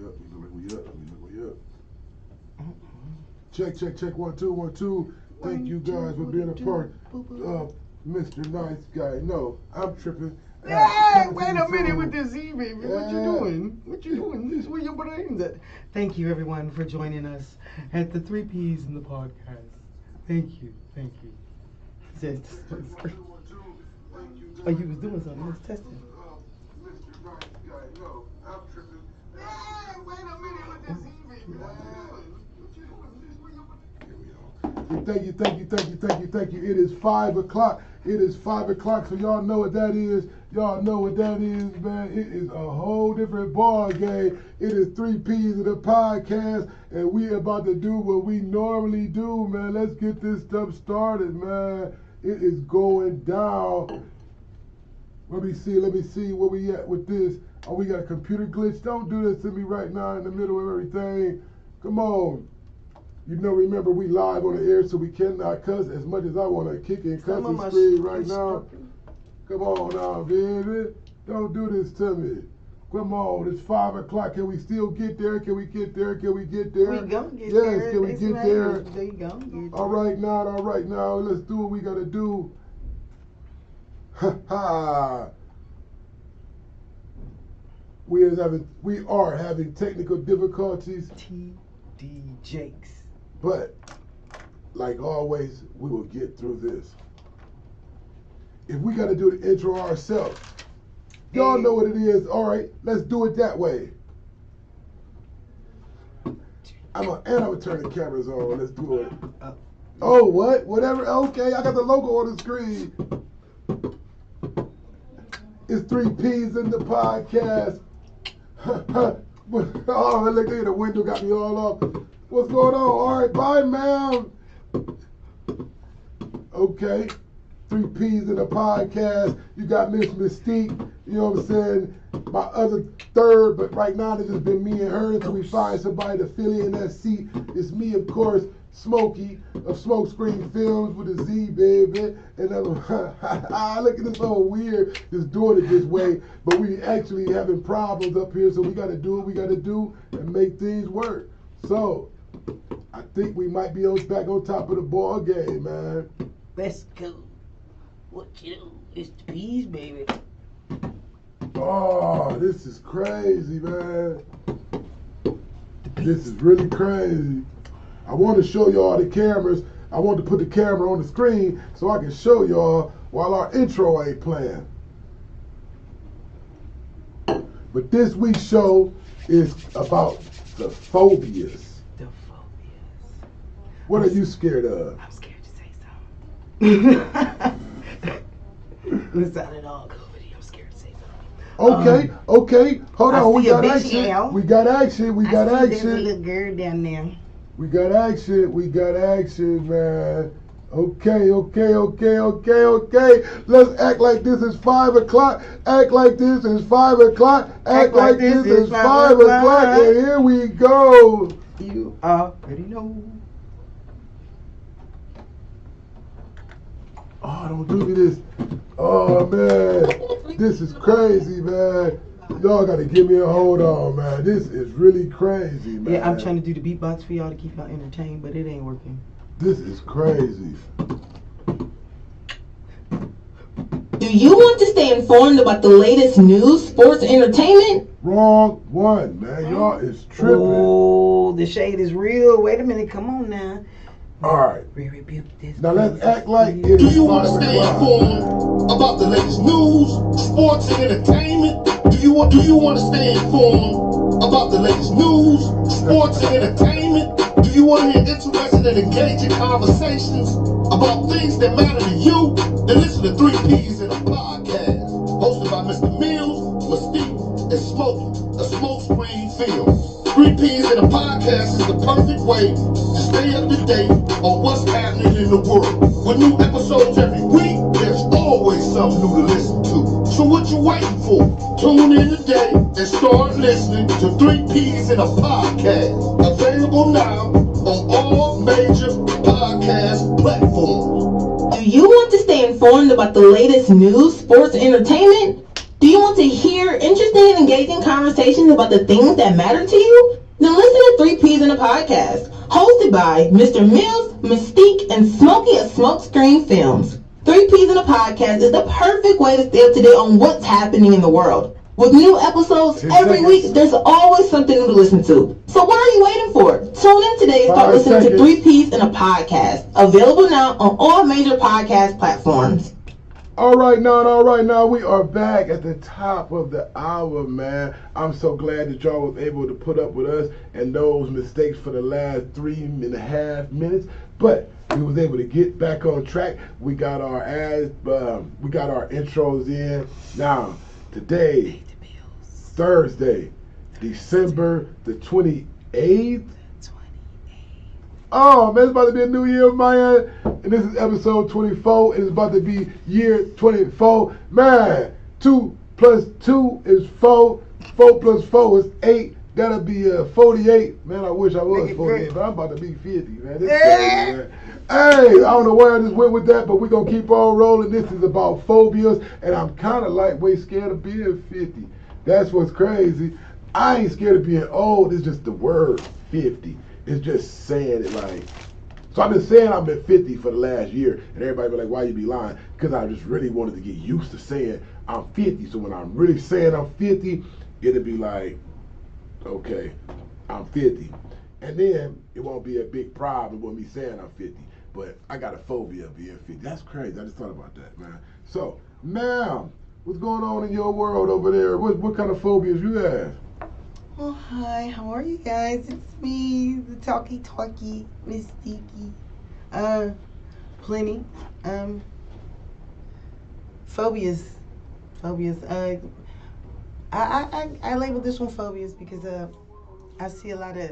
up. Check, 1, 2, 1, 2. Thank you guys for being a part of Mr. Nice Guy. No, I'm tripping. Hey, wait a minute with this Z, baby. What you doing? What you doing? This where your brains at? Thank you, everyone, for joining us at the 3 P's in the podcast. Thank you. Oh, you was doing something. Let's test it. Mr. Nice Guy. No, I'm tripping. Hey, wait a minute with this Z, baby. What you doing? This where your Thank you. It is 5 o'clock. So y'all know what that is. Man. It is a whole different ball game. It is 3 P's of the podcast, and we about to do what we normally do, man. Let's get this stuff started, man. It is going down. Let me see where we at with this. Oh, we got a computer glitch. Don't do this to me right now in the middle of everything. Come on. Remember, we live on the air, so we cannot cuss as much as I want to kick and cuss and scream right now. Come on now, baby. Don't do this to me. Come on, it's 5 o'clock. Can we still get there? We gonna get there. Yes, can we get there? All right now. Let's do what we got to do. We are having technical difficulties. TD Jakes. But, like always, we will get through this. If we got to do the intro ourselves, y'all know what it is. All right, let's do it that way. I'm gonna turn the cameras on. Let's do it. Oh, what? Whatever. Okay, I got the logo on the screen. It's 3 P's in the podcast. Oh, look at the window got me all up. What's going on? All right, bye, ma'am. Okay, 3 P's in the podcast. You got Miss Mystique, you know what I'm saying? My other third, but right now it's just been me and her until we find somebody to fill in that seat. It's me, of course, Smokey of Smokescreen Films with a Z, baby. And look at this all weird, just doing it this way. But we actually having problems up here, so we got to do what we got to do and make things work. So, I think we might be back on top of the ball game, man. Let's go. What you do? It's the Peaz, baby. Oh, this is crazy, man. This is really crazy. I want to show y'all the cameras. I want to put the camera on the screen so I can show y'all while our intro ain't playing. But this week's show is about the phobias. What are you scared of? I'm scared to say something. It sounded all goofy. I'm scared to say something. Okay. Hold on. We got action. L. We got action. There's a little girl down there. We got action, man. Okay. Let's act like this is 5 o'clock. Act like this is 5 o'clock. Act like this is 5 o'clock. And here we go. You already know. Oh, don't do me this. Oh, man. This is crazy, man. Y'all got to give me a hold on, man. This is really crazy, man. Yeah, I'm trying to do the beatbox for y'all to keep y'all entertained, but it ain't working. This is crazy. Do you want to stay informed about the latest news, sports, and entertainment? Wrong one, man. Y'all is tripping. Oh, the shade is real. Wait a minute. Come on now. All right. We rebuke this. Now let's act like it Do is you want to 5 stay o'clock. informed about the latest news, sports, and entertainment? Do you want to stay informed about the latest news, sports, and entertainment? Do you want to hear interesting and engaging conversations about things that matter to you? Then listen to 3 P's in a podcast, hosted by Mr. Mills, Mystique, and Smokey of Smokescreen Films. 3 P's in a podcast is the perfect way to stay up to date on what's happening in the world. With new episodes every week, there's always something new to listen to. So what you waiting for? Tune in today and start listening to 3 P's in a podcast. Available now on all major podcast platforms. Do you want to stay informed about the latest news, sports, and entertainment? Do you want to hear interesting and engaging conversations about the things that matter to you? Then listen to 3 Peas in a Podcast, hosted by Mr. Mills, Mystique, and Smokey at Smokescreen Films. 3 Peas in a Podcast is the perfect way to stay up to date on what's happening in the world. With new episodes every week, there's always something new to listen to. So what are you waiting for? Tune in today and start listening to 3 Peas in a Podcast. Available now on all major podcast platforms. All right now, we are back at the top of the hour, man. I'm so glad that y'all was able to put up with us and those mistakes for the last 3.5 minutes, but we was able to get back on track. We got our intros in. Now, today, Thursday, December the 28th. Oh, man, it's about to be a new year, man. And this is episode 24. It's about to be year 24. Man, 2 plus 2 is 4. 4 plus 4 is 8. That'll be 48. Man, I wish I was 48, but I'm about to be 50, man. This crazy, man. Hey, I don't know where I just went with that, but we're going to keep on rolling. This is about phobias, and I'm kind of way scared of being 50. That's what's crazy. I ain't scared of being old. It's just the word 50. It's just saying it like. So I've been saying I've been 50 for the last year, and everybody be like, why you be lying? Because I just really wanted to get used to saying I'm 50. So when I'm really saying I'm 50, it'll be like, okay, I'm 50. And then it won't be a big problem with me saying I'm 50. But I got a phobia of being 50. That's crazy. I just thought about that, man. So, ma'am, what's going on in your world over there? What kind of phobias you have? Oh, hi, how are you guys? It's me, the talky Miss Sticky. Plenty. Phobias. I labeled this one phobias because I see a lot of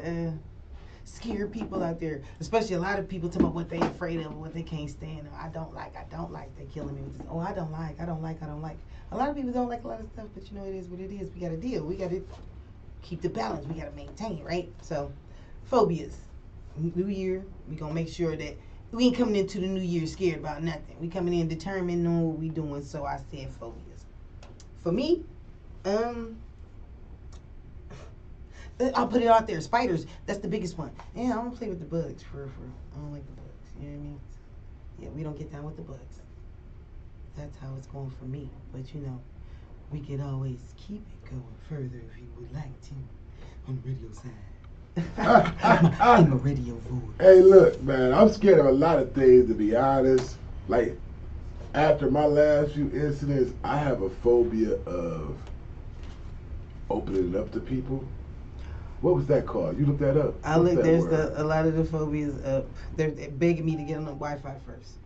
scared people out there, especially a lot of people talking about what they afraid of, what they can't stand. I don't like. They're killing me with this. Oh, I don't like. A lot of people don't like a lot of stuff, but you know, it is what it is. We got to deal. We got to keep the balance. We got to maintain, right? So, phobias. New year, we going to make sure that we ain't coming into the new year scared about nothing. We coming in determined, knowing what we doing. So, I said phobias. For me, I'll put it out there. Spiders, that's the biggest one. Yeah, I don't play with the bugs, for real. I don't like the bugs. You know what I mean? Yeah, we don't get down with the bugs. That's how it's going for me. But, you know, we could always keep it going further if you would like to on the radio side. I'm a radio voice. Hey, look, man, I'm scared of a lot of things, to be honest. Like, after my last few incidents, I have a phobia of opening it up to people. What was that called? You looked that up? I looked. There's a lot of the phobias up. They're begging me to get on the Wi-Fi first.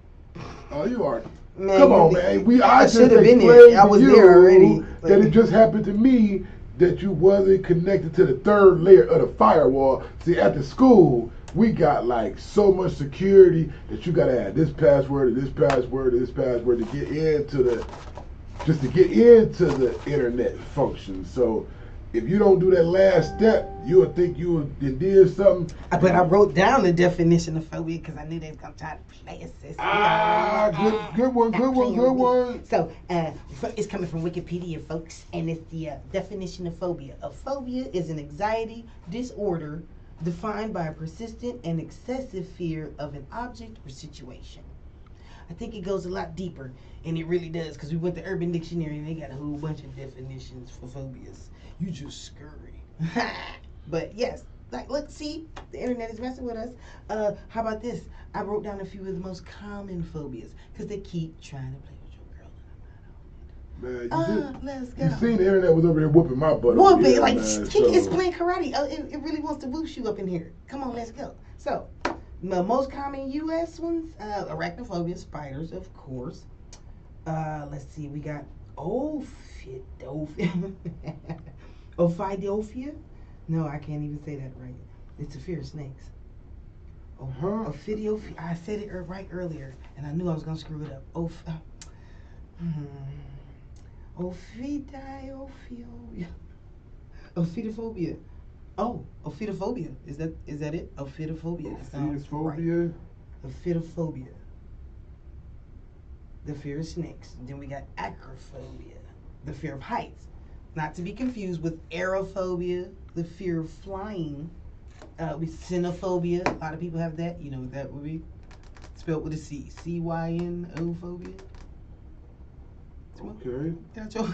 Oh, you are. Man, come on, man. I should have been there. I was there already. That it just happened to me that you wasn't connected to the third layer of the firewall. See, at the school, we got like so much security that you gotta have this password and this password and this password to get into the internet function. So if you don't do that last step, you'll think you did something. But I wrote down the definition of phobia because I knew they was gonna try to play us. Good one. So it's coming from Wikipedia, folks, and it's the definition of phobia. A phobia is an anxiety disorder defined by a persistent and excessive fear of an object or situation. I think it goes a lot deeper, and it really does, because we went to Urban Dictionary and they got a whole bunch of definitions for phobias. You just scurry. But yes, like, look, see, the internet is messing with us. How about this? I wrote down a few of the most common phobias, because they keep trying to play with your girl, and I'm not on it. Man, let's go. You seen the internet was over there whooping my butt. Whooping, like, it's playing karate. It really wants to whoosh you up in here. Come on, let's go. So, the most common U.S. ones, arachnophobia, spiders, of course. Let's see, we got Ophidophia? No, I can't even say that right. It's a fear of snakes. Ophidophia. I said it right earlier, and I knew I was going to screw it up. Ophidophobia. Oh, ophidophobia. Is that it? Ophidophobia. Ophidophobia? Ophidophobia. The fear of snakes. Then we got acrophobia. the fear of heights. Not to be confused with aerophobia, the fear of flying. With cynophobia, a lot of people have that. You know what that would be? Spelled with a C. C-Y-N-O phobia. Okay. That's your,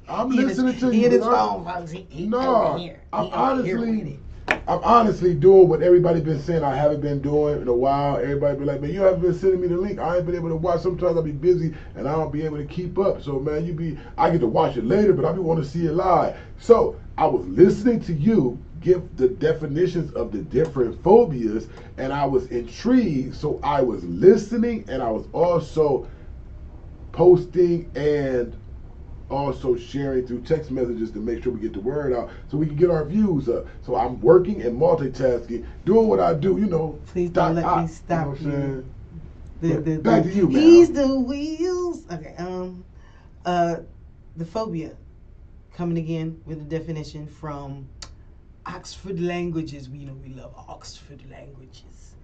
I'm listening to you. He in his but phone, folks. He No, over here. I'm He over here with honestly, it. I'm honestly doing what everybody been saying I haven't been doing in a while. Everybody be like, man, you haven't been sending me the link. I ain't been able to watch. Sometimes I'll be busy and I don't be able to keep up. So man, I get to watch it later, but I be want to see it live. So I was listening to you give the definitions of the different phobias, and I was intrigued. So I was listening, and I was also posting and also sharing through text messages to make sure we get the word out so we can get our views up. So I'm working and multitasking, doing what I do, Please don't let me stop you. Know what I'm saying? The, Back to you, man. He's the wheels. Okay. The phobia, coming again with a definition from Oxford Languages. We love Oxford Languages,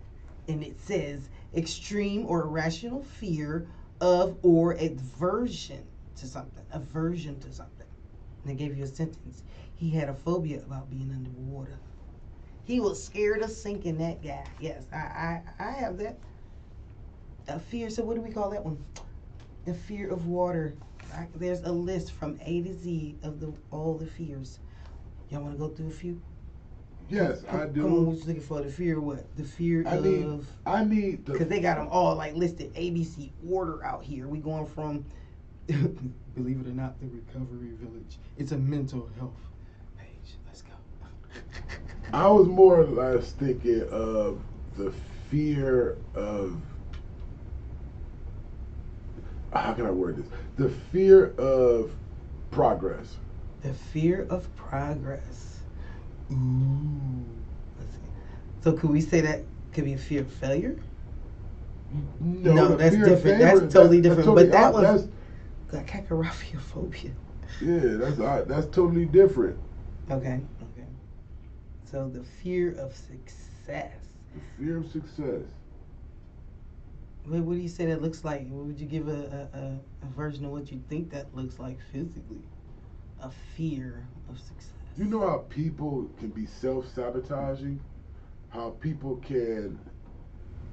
and it says extreme or irrational fear of or aversion to something. Aversion to something. And they gave you a sentence. He had a phobia about being underwater. He was scared of sinking. That guy. Yes, I have that. A fear. So what do we call that one? The fear of water. There's a list from A to Z of all the fears. Y'all want to go through a few? Yes, I do. Come on, what you looking for? The fear of what? The fear of... I need because they got them all like listed ABC order out here. We going from, believe it or not, the Recovery Village. It's a mental health page. Let's go. I was more or less thinking of the fear of, how can I word this? The fear of progress. The fear of progress. Ooh. Let's see. So could we say that could be a fear of failure? No, that's different. That's totally different. Totally, but that was like cacarrhophiaphobia. Yeah, that's totally different. Okay. So the fear of success. The fear of success. What do you say that looks like? Would you give a version of what you think that looks like physically? A fear of success. You know how people can be self-sabotaging? How people can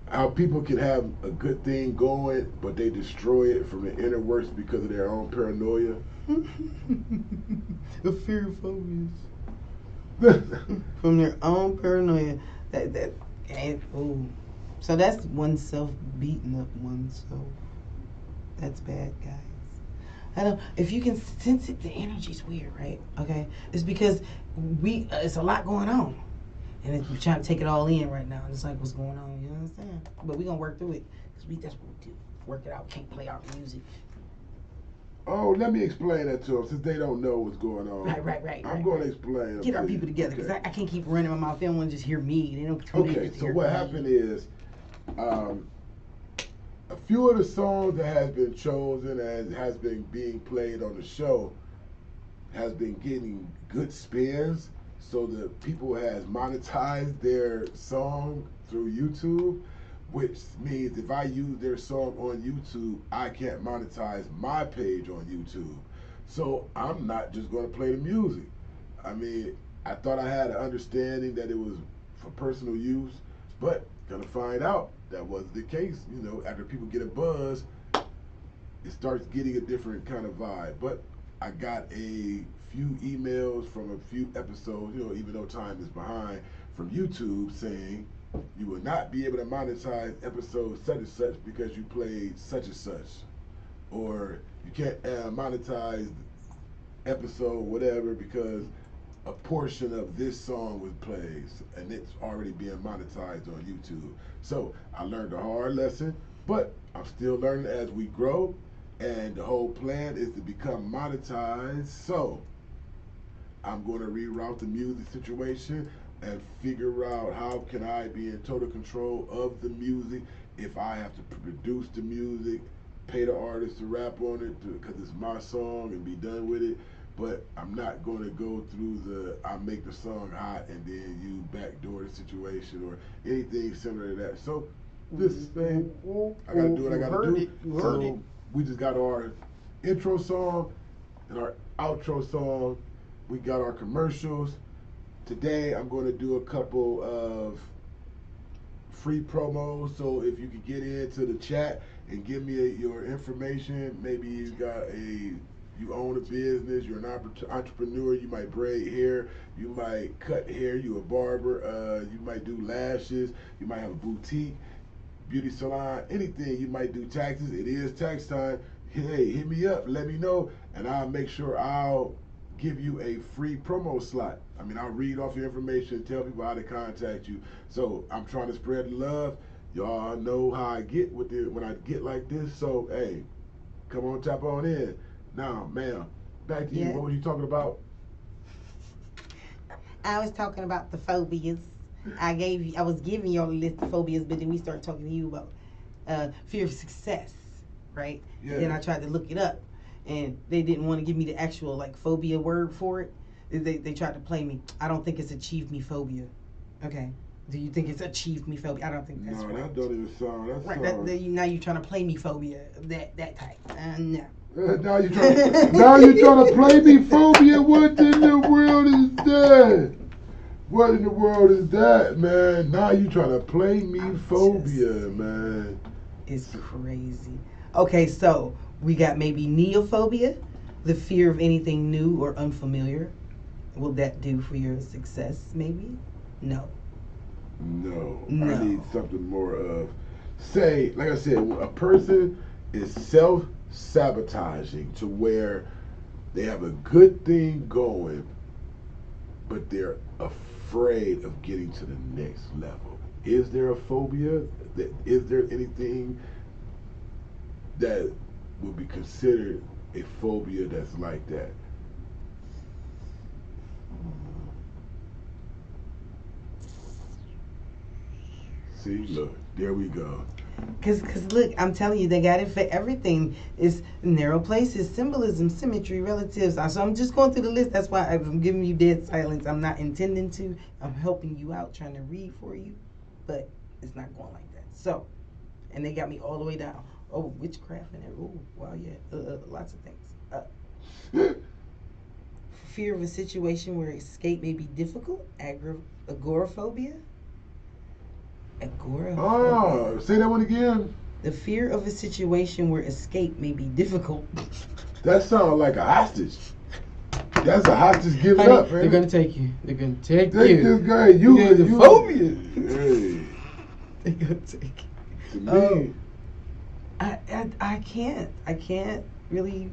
have a good thing going, but they destroy it from the inner works because of their own paranoia? The fear of phobias. From their own paranoia. So that's oneself beating up oneself. That's bad, guys. I know if you can sense it, the energy's weird, right? Okay, it's because it's a lot going on, and we're trying to take it all in right now. And it's like, what's going on? You understand? But we're gonna work through it because that's what we do. Work it out. Can't play our music. Oh, let me explain that to them since they don't know what's going on. Right. I'm going to explain. Get our people together because I can't keep running my mouth. They don't want to just hear me. They don't. Okay, so what happened is, a few of the songs that has been chosen and has been being played on the show has been getting good spins, so the people has monetized their song through YouTube, which means if I use their song on YouTube, I can't monetize my page on YouTube. So I'm not just going to play the music. I mean, I thought I had an understanding that it was for personal use, but gonna find out that wasn't the case. After people get a buzz, it starts getting a different kind of vibe. But I got a few emails from a few episodes, even though time is behind, from YouTube saying you will not be able to monetize episode such and such because you played such and such, or you can't monetize episode whatever because a portion of this song was played and it's already being monetized on YouTube. So I learned a hard lesson, but I'm still learning as we grow, and the whole plan is to become monetized. So I'm going to reroute the music situation and figure out how can I be in total control of the music. If I have to produce the music, pay the artist to rap on it because it's my song and be done with it. But I'm not going to go through I make the song hot and then you backdoor the situation or anything similar to that. So this thing, I got to do what I got to do. So we just got our intro song. and our outro song. We got our commercials. Today I'm going to do a couple of free promos. So if you could get into the chat and give me your information, maybe you own a business, you're an entrepreneur, you might braid hair, you might cut hair, you a barber, you might do lashes, you might have a boutique, beauty salon, anything. You might do taxes. It is tax time. Hey, hit me up, let me know, and I'll make sure I'll give you a free promo slot. I mean, I'll read off your information, tell people how to contact you. So I'm trying to spread the love. Y'all know how I get with it when I get like this. So hey, come on, tap on in. Now, ma'am, back to you. What were you talking about? I was talking about the phobias. I was giving y'all a list of phobias, but then we started talking to you about fear of success, right? Yeah. Then I tried to look it up, and they didn't want to give me the actual like phobia word for it. They tried to play me. I don't think it's achieve me phobia. Okay. Do you think it's achieve me phobia? I don't think that's right. No, that don't even sound. That's right. Now you're trying to play me phobia. That type. No. Now you're trying to play me phobia. What in the world is that? What in the world is that, man? Now you trying to play me phobia, man. It's crazy. Okay, so we got maybe neophobia, the fear of anything new or unfamiliar. Will that do for your success, maybe? No. No. I need something more of, say, like I said, a person is self-sabotaging to where they have a good thing going, but they're afraid of getting to the next level. Is there a phobia? Is there anything that would be considered a phobia that's like that? See, look, there we go. Cause look, I'm telling you, they got it for everything. It's narrow places, symbolism, symmetry, relatives. So I'm just going through the list. That's why I'm giving you dead silence. I'm not intending to. I'm helping you out, trying to read for you, but it's not going like that. So, and they got me all the way down. Oh, witchcraft and oh, wow, yeah, lots of things. Fear of a situation where escape may be difficult. Agoraphobia. Agoraphobia. Oh, say that one again. The fear of a situation where escape may be difficult. That sounds like a hostage. That's a hostage giving up, man. They're gonna take you. They're gonna take this you. This guy, you the phobia. Hey. They're gonna take you. To me. I can't really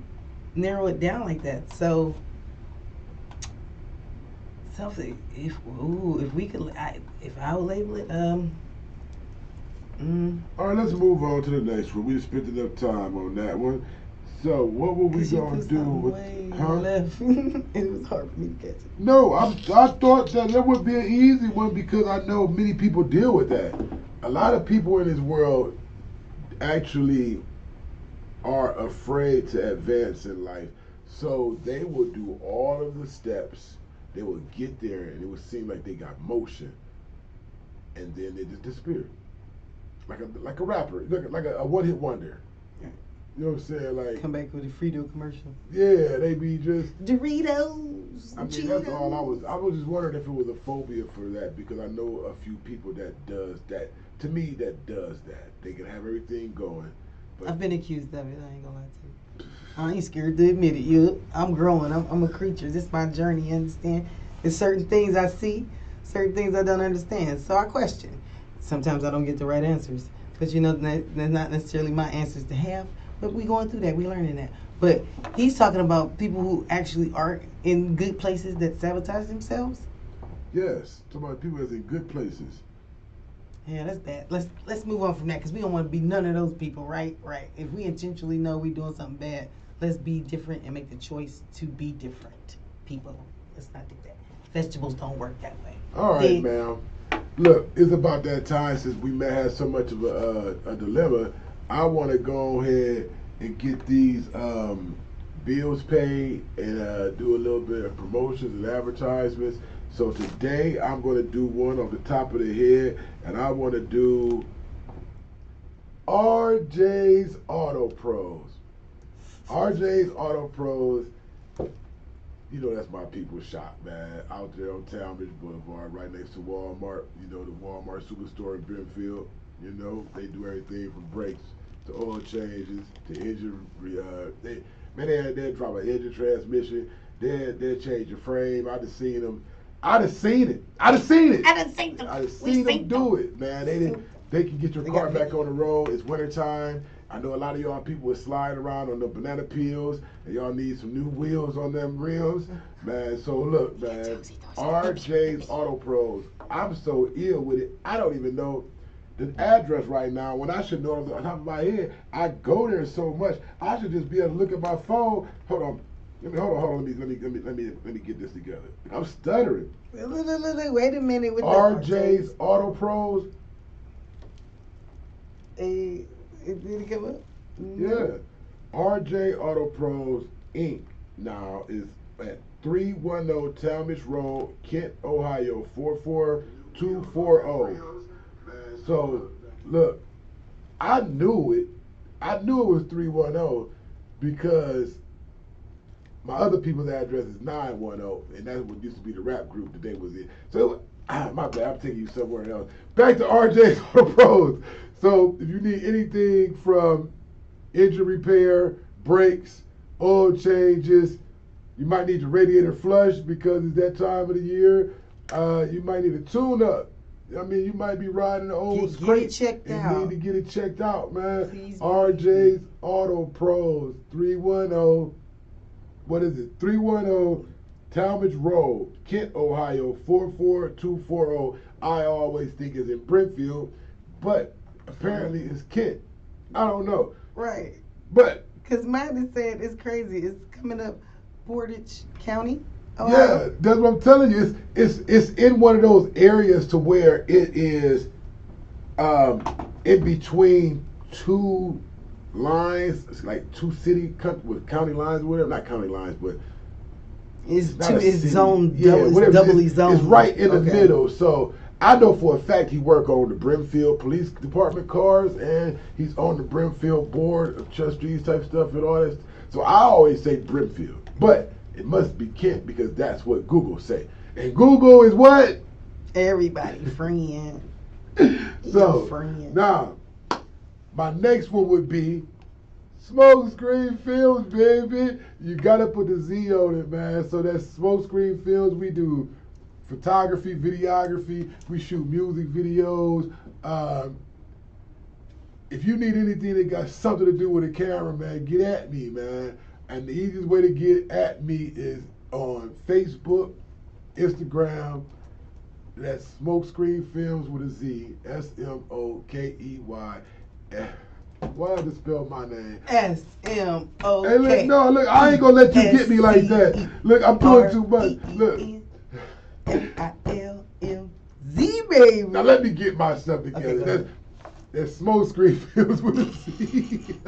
narrow it down like that. So something. If we could, if I would label it, All right, let's move on to the next one. We spent enough time on that one. So what were we gonna do with? Left. It was hard for me to catch it. No, I thought that would be an easy one because I know many people deal with that. A lot of people in this world actually are afraid to advance in life, so they will do all of the steps. They will get there, and it would seem like they got motion, and then they just disappear. Like a rapper, like a one-hit wonder. You know what I'm saying? Like come back with a Frito commercial. Yeah, they be just Doritos. I mean, Cheetos. that's all I was just wondering if it was a phobia for that because I know a few people that does that. To me, that does that. They can have everything going. But I've been accused of it. I ain't gonna lie to you. I ain't scared to admit it. I'm growing. I'm a creature. This is my journey. You understand? There's certain things I see, certain things I don't understand. So I question. Sometimes I don't get the right answers, but they're not necessarily my answers to have. But we going through that. We learning that. But he's talking about people who actually are in good places that sabotage themselves. Yes, talking about people that's in good places. Yeah, that's bad. Let's move on from that because we don't want to be none of those people, right? Right. If we intentionally know we're doing something bad, let's be different and make the choice to be different people. Let's not do that. Vegetables don't work that way. All right, ma'am. Look, it's about that time since we may have so much of a dilemma. I want to go ahead and get these bills paid and do a little bit of promotions and advertisements. So today I'm going to do one on the top of the head, and I want to do RJ's Auto Pros. RJ's Auto Pros you know that's my people's shop, man. Out there on Talmadge Boulevard, right next to Walmart. You know, the Walmart superstore in Brimfield. You know, they do everything from brakes to oil changes to engine. They drop an engine transmission. They change your frame. I just seen them. I done seen it. I done seen them do it, man. They can get your car back on the road. It's wintertime. I know a lot of y'all people are sliding around on the banana peels, and y'all need some new wheels on them rims, man. So look, man, RJ's Auto Pros. I'm so ill with it. I don't even know the address right now. When I should know it on top of my head, I go there so much. I should just be able to look at my phone. Hold on. Let me get this together. I'm stuttering. Wait a minute. With RJ's Auto Pros. Did it come up? Yeah. RJ Auto Pros Inc. now is at 310 Talmadge Road, Kent, Ohio 44240. So look, I knew it. I knew it was 310 because my other people's address is 910, and that's what used to be the rap group that they was in. So, my bad, I'm taking you somewhere else. Back to RJ's Auto Pros. So, if you need anything from engine repair, brakes, oil changes, you might need your radiator flush because it's that time of the year. You might need a tune-up. I mean, you might be riding an old scrape. Checked out. You need to get it checked out, man. Please, RJ's Auto Pros, 310. What is it? 310 Talmadge Road, Kent, Ohio 44240. I always think it's in Brimfield, but apparently it's Kent. I don't know. Right. But because mine is saying it's crazy. It's coming up Portage County. Yeah, that's what I'm telling you. It's in one of those areas to where it is in between two lines. It's like two with county lines or whatever. Not county lines, but it's zoned. Doubly zoned. It's right in the middle. So I know for a fact he worked on the Brimfield Police Department cars, and he's on the Brimfield Board of Trustees type stuff and all that. So I always say Brimfield, but it must be Kent because that's what Google say. And Google is what? Everybody friend. So now, my next one would be Smoke Screen Films, baby. You gotta put the Z on it, man. So that's Smoke Screen Films. We do photography, videography. We shoot music videos. If you need anything that got something to do with a camera, man, get at me, man. And the easiest way to get at me is on Facebook, Instagram. That's Smoke Screen Films with a Z. SMOKEY. Why did I spell my name? SMOK. Hey, look, I ain't gonna let you get me like that. Look, I'm doing too much. Look. FILMZ, baby. Now let me get myself together. Okay, that's Smoke Screen Films with a Z.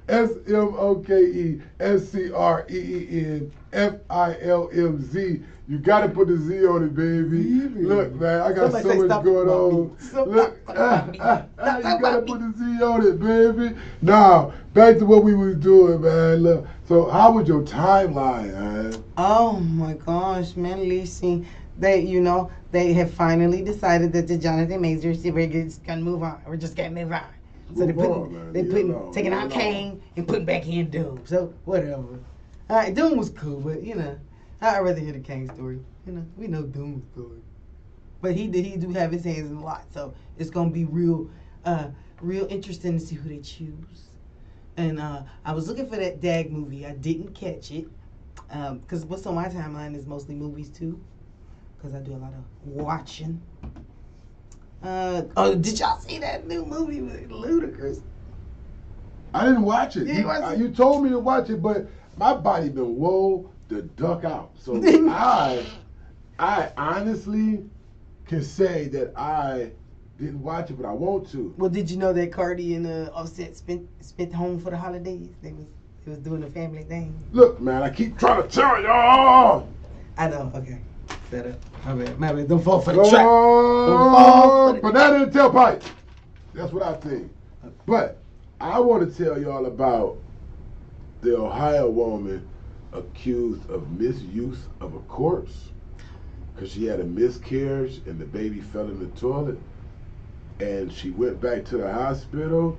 SMOKESCREENFILMZ. You gotta put the Z on it, baby. Look, man, I got so much going on. Look, you gotta put the Z on it, baby. Now, back to what we was doing, man. Look, so how was your timeline, man? Oh my gosh, man, listen. They have finally decided that the Jonathan Majors is gonna move on. We're just gonna move on. So taking out Kane and putting back in Doom. So whatever. All right, Doom was cool, but I'd rather hear the Kane story. We know Doom's story, but he do have his hands in a lot. So it's gonna be real interesting to see who they choose. And I was looking for that Dag movie. I didn't catch it because what's on my timeline is mostly movies too, because I do a lot of watching. Did y'all see that new movie with Ludacris? I didn't watch it. Yeah, you told me to watch it, but my body been whoa the duck out. So I honestly can say that I didn't watch it, but I want to. Well, did you know that Cardi and Offset spent home for the holidays? They was doing a family thing. Look, man, I keep trying to tell y'all. I know. Okay. Set up. My bad. Don't fall for the trap. Banana in the tailpipe. That's what I think. But I want to tell y'all about the Ohio woman accused of misuse of a corpse because she had a miscarriage and the baby fell in the toilet. And she went back to the hospital.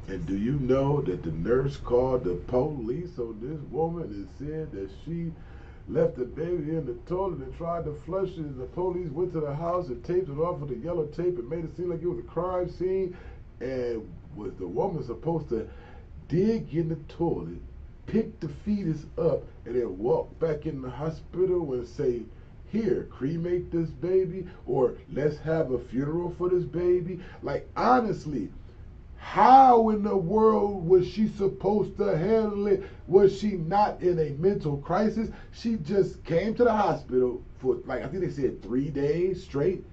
And do you know that the nurse called the police on this woman and said that she left the baby in the toilet and tried to flush it, and the police went to the house and taped it off with a yellow tape and made it seem like it was a crime scene? And was the woman supposed to dig in the toilet, pick the fetus up, and then walk back in the hospital and say, here, cremate this baby, or let's have a funeral for this baby? Like, honestly, how in the world was she supposed to handle it? Was she not in a mental crisis? She just came to the hospital for, like, I think they said 3 days straight.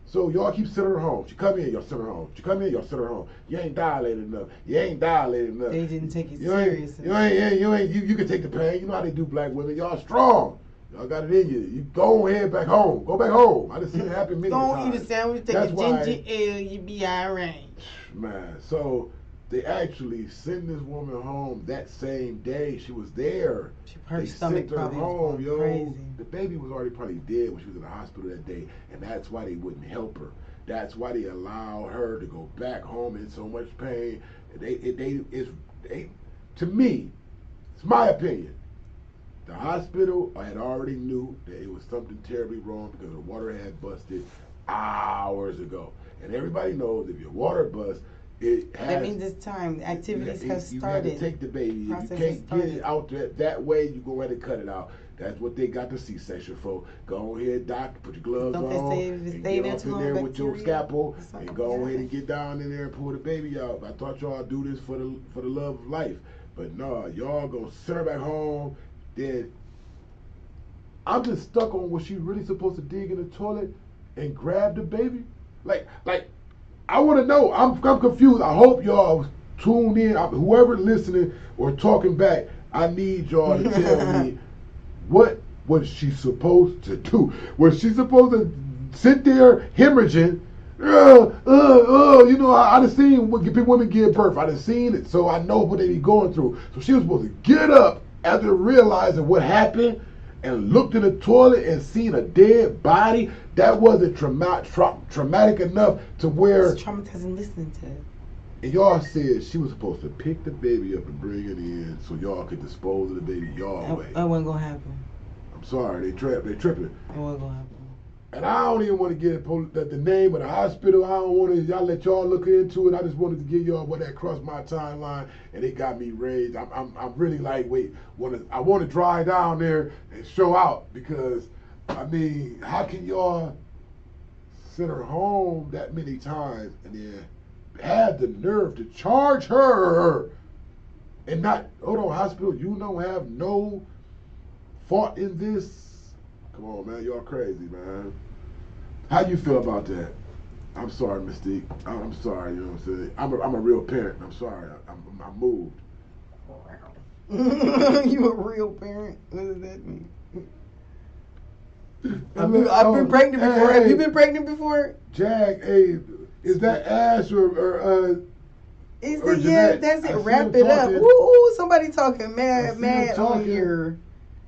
So y'all keep sending her home. She come in, y'all send her home. She come in, y'all send her home. You ain't dilated enough. You ain't dilated enough. They didn't take it You serious. you can take the pain. You know how they do black women. Y'all strong. Y'all got it in you. You go ahead back home. Go back home. I just seen it happen many times. Go eat a sandwich, take That's a why- ginger ale, you be alright. Man, so they actually send this woman home that same day. She was there. Her They stomach sent her probably was home, going yo. crazy. The baby was already probably dead when she was in the hospital that day, and that's why they wouldn't help her. That's why they allowed her to go back home in so much pain. To me, it's my opinion. The hospital had already knew that it was something terribly wrong because the water had busted hours ago. And everybody knows if your water busts, it has... That means it's time. Activities have started. You have to take the baby. If you Process has can't get it started. out that way, you go ahead and cut it out. That's what they got the C-section for. Go ahead, doc, put your gloves Don't they on, say if it and stay get there off too in long, there with your bacteria scalpel, or something? and go Yeah. ahead and get down in there and pull the baby out. I thought y'all do this for the love of life. But no, y'all gonna send her back home. Then I'm just stuck on, was she really supposed to dig in the toilet and grab the baby? Like I want to know. I'm confused. I hope y'all tune in. Whoever listening or talking back, I need y'all to tell me what was she supposed to do? Was she supposed to sit there hemorrhaging? You know, I done seen women give birth. I done seen it, so I know what they be going through. So she was supposed to get up after realizing what happened and looked in the toilet and seen a dead body. That wasn't traumatic enough to where... It's traumatizing listening to it. And y'all said she was supposed to pick the baby up and bring it in so y'all could dispose of the baby y'all way. That wasn't gonna happen. I'm sorry, they tripping. It wasn't gonna happen. And I don't even want to get the name of the hospital. I don't want to. Y'all let y'all look into it. I just wanted to give y'all what that crossed my timeline, and it got me raised. I'm really like, I want to drive down there and show out because, I mean, how can y'all send her home that many times and then have the nerve to charge her and not, hold on, hospital, you don't have no fault in this? Come on, man, y'all crazy, man. How you feel about that? I'm sorry, Mystique. I'm sorry, you know what I'm saying? I'm a real parent. I'm sorry. I'm moved. You a real parent? What does that mean? I've Oh, been pregnant before. hey, Have you been pregnant before? Jag, hey, is that Ash or Is or it? Yeah, Jeanette? that's I it. see Wrap him it up. talking. Woo! Somebody talking I mad see him on talking. here.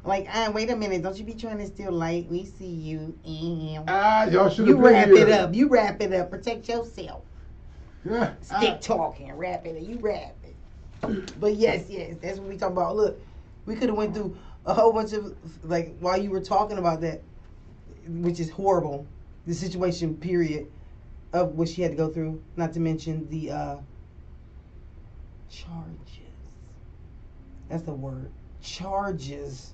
Like, wait a minute. Don't you be trying to steal light. We see you. y'all should You have been wrap here. it up. You wrap it up. Protect yourself. Yeah. Stick talking. Wrap it up. You wrap it. But yes, that's what we talk about. Look, we could have went through a whole bunch of, like, while you were talking about that, which is horrible, the situation, period, of what she had to go through, not to mention the charges. That's the word. Charges.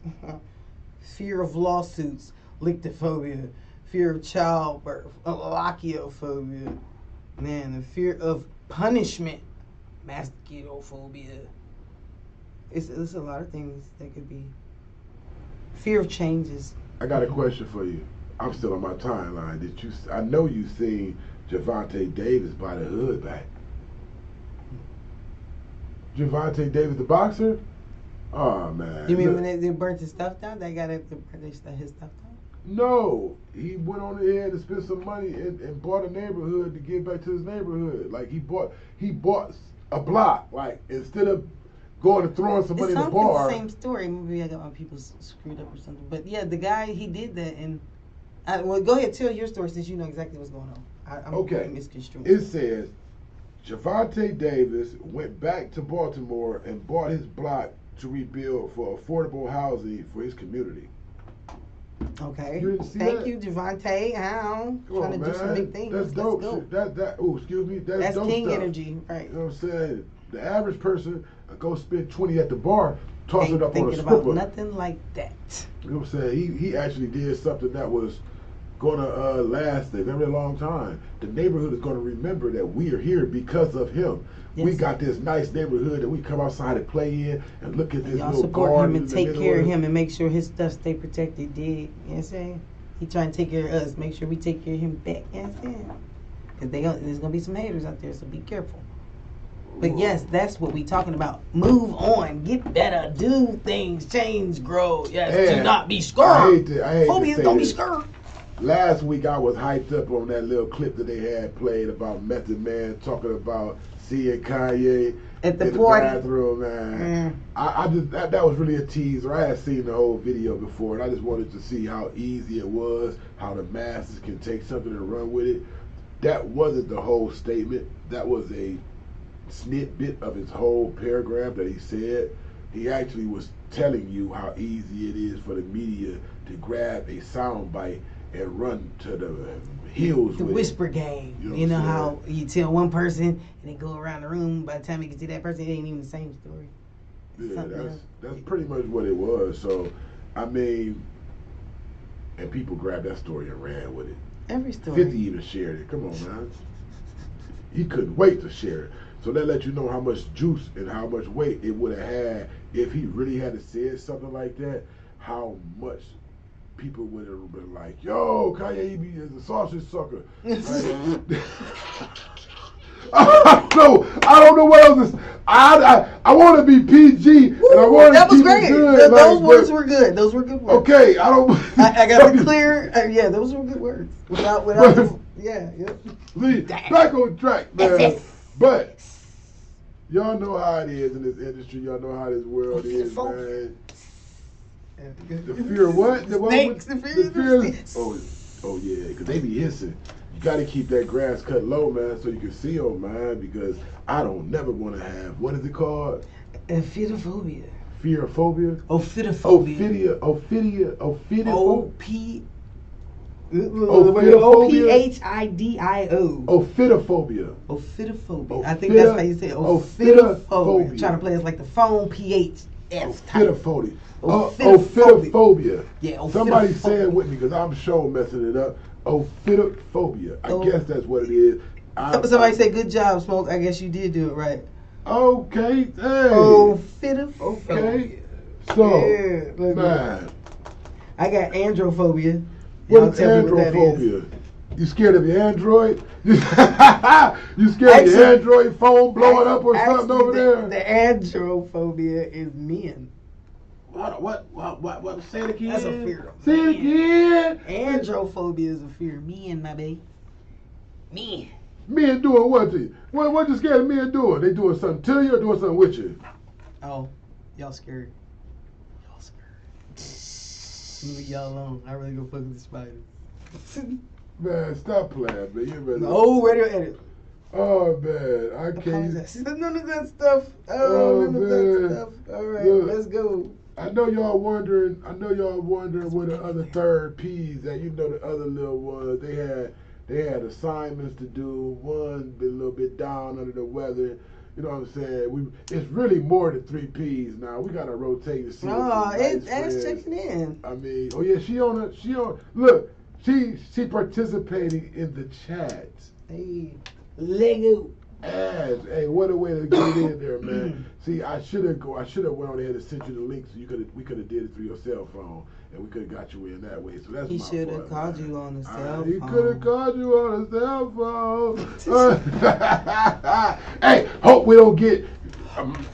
Fear of lawsuits, lictophobia, fear of childbirth, lachiophobia, man, the fear of punishment, mastigophobia. It's a lot of things that could be. Fear of changes. I got a question for you. I'm still on my timeline. I know you seen Javante Davis by the hood back. Javante Davis, the boxer? Oh, man. You mean Look, when they burnt his stuff down? They got his stuff down? no, he went on ahead and spent some money and bought a neighborhood to give back to his neighborhood. Like he bought a block. Like instead of going and throwing some money in the something bar. the same story. Maybe I got my people screwed up or something. But yeah, the guy, he did that. And well, go ahead, tell your story since you know exactly what's going on. I'm Okay. misconstruing. It says Javante Davis went back to Baltimore and bought his block to rebuild for affordable housing for his community. Okay. You didn't see Thank that? you, Javante. Come Trying on, to man. do some big things. That's dope. Let's go. Shit. Oh, excuse me. That's dope king stuff. energy, right? You know what I'm saying? The average person go spend 20 at the bar, toss Ain't it up on a thinking about stripper. nothing like that. You know what I'm saying? He actually did something that was gonna last a very long time. The neighborhood is gonna remember that we are here because of him. Yes. We got this nice neighborhood that we come outside and play in and look at this Y'all little support garden him and in the take middle care of it. him and make sure his stuff stay protected. Dig? You know what I'm saying? He trying to take care of us. Make sure we take care of him back. You know what I'm saying? Because there's going to be some haters out there, so be careful. But yes, that's what we talking about. Move on. Get better. Do things. Change. Grow. Yes. And do not be I scared. hate to Phobias, say don't be this. scared. Last week I was hyped up on that little clip that they had played about Method Man talking about seeing Kanye At the in party. the bathroom, man. I just that was really a teaser. I had seen the whole video before, and I just wanted to see how easy it was, how the masses can take something and run with it. That wasn't the whole statement. That was a snippet of his whole paragraph that he said. He actually was telling you how easy it is for the media to grab a soundbite and run to the hills The with whisper it. game. You know You know what I'm how you tell one person and they go around the room. By the time you get to that person, it ain't even the same story. Yeah, Something else. that's pretty much what it was. So, I mean, and people grabbed that story and ran with it. Every story. 50 even shared it. Come on, man. He couldn't wait to share it. So that let you know how much juice and how much weight it would have had if he really had to say something like that. How much people would have been like, "Yo, Kanye be is a sausage sucker." Right? I don't know what else. I want to be PG and I want to That was keep great. it good. Those like, words but- were good. Those were good words. Okay, I don't. I got to clear. Yeah, those were good words. Without. Yeah. Yep. See, back on track, man. But y'all know how it is in this industry. Y'all know how this world is, man. The fear of what? The Snakes, what? the fear of The snakes. Oh yeah, because they be hissing. You got to keep that grass cut low, man, so you can see them, man. Because I don't never want to have, what is it called? Ophidophobia. Fearophobia? Ophidophobia. Ophidia. O-P. Ophidophobia? O-P-H-I-D-I-O. Ophidophobia. Ophidophobia. I think that's how you say it. Ophidophobia. Trying to play us like the phone P-H-F type. Ophidophobia. Ophidophobia. Ophidophobia. Yeah, Somebody ophidophobia. say it with me because I'm sure messing it up. Ophidophobia. I Oh. guess that's what it is. Somebody say, good job, Smoke. I guess you did do it right. Okay, hey. Ophidophobia. Okay. So, Yeah, look, man, I got androphobia. what Y'all is tell me what that is. androphobia? You scared of your Android? You scared of your Actually- Android phone blowing up or something Actually, over there? The androphobia is men. What? Say it again. That's a fear of Say it men. again. Androphobia is a fear of men, my baby. Men. Men doing what to you? What you scared of men doing? They doing something to you or doing something with you? Oh, y'all scared. Y'all scared. Leave y'all alone. I really go fuck with the spiders. Man, stop playing, man. You better. Oh, radio edit. Oh man, I can't. Apologize. None of that stuff. Oh, None of man. that stuff. All right, Look. let's go. I know y'all wondering where the other third Peaz at. You know the other little ones. They had assignments to do. One been a little bit down under the weather. You know what I'm saying? It's really more than 3 Peaz now. We gotta rotate to see. Oh, it's Ash checking in. I mean, oh yeah, she on. Look, she participating in the chat. Hey, Lego. Ash, hey, what a way to get in there, man. See, I should have went on ahead and sent you the link so we could have did it through your cell phone and we could have got you in that way. So that's He my should have fault, called man. you on the cell He phone. could have called you on a cell phone. Hey, hope we don't get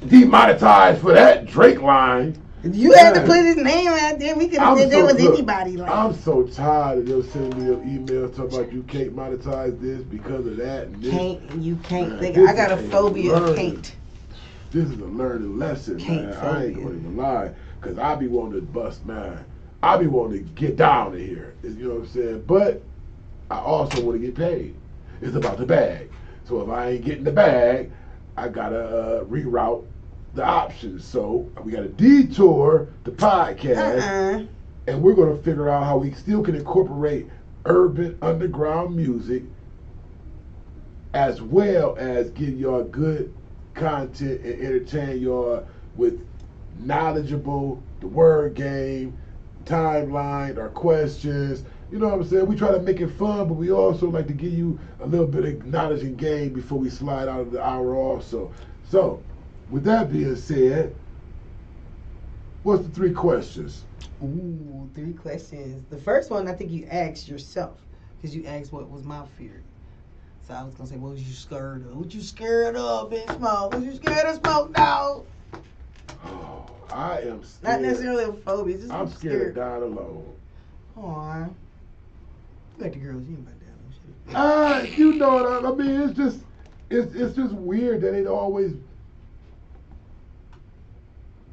demonetized for that Drake line. You had to Man. put his name out there. We could I'm have said that so- was look, anybody. Like, I'm so tired of them sending me emails talking about you can't monetize this because of that and this. you can't. Man, Think, this I got a is phobia of learning. can't. This is a learning lesson, Can't man. I phobia. ain't gonna even lie, cause I be wanting to bust, man. I be wanting to get down to here. You know what I'm saying? But I also want to get paid. It's about the bag. So if I ain't getting the bag, I gotta reroute the options. So we gotta detour the podcast, and we're gonna figure out how we still can incorporate urban underground music, as well as give y'all good content and entertain y'all with knowledgeable, the word game, timeline, our questions. You know what I'm saying? We try to make it fun, but we also like to give you a little bit of knowledge and game before we slide out of the hour also. So, with that being said, what's the 3 questions? Ooh, 3 questions. The first one, I think you asked yourself, because you asked what was my fear. So I was gonna say, what was you scared of? What you scared of, Big Smoke? Was you scared of smoke, dog? Oh, I am scared. Not necessarily a phobia, just I'm scared of dying alone. Aw. You like the girls, you ain't about that no shit. You know what I mean? It's just weird that it always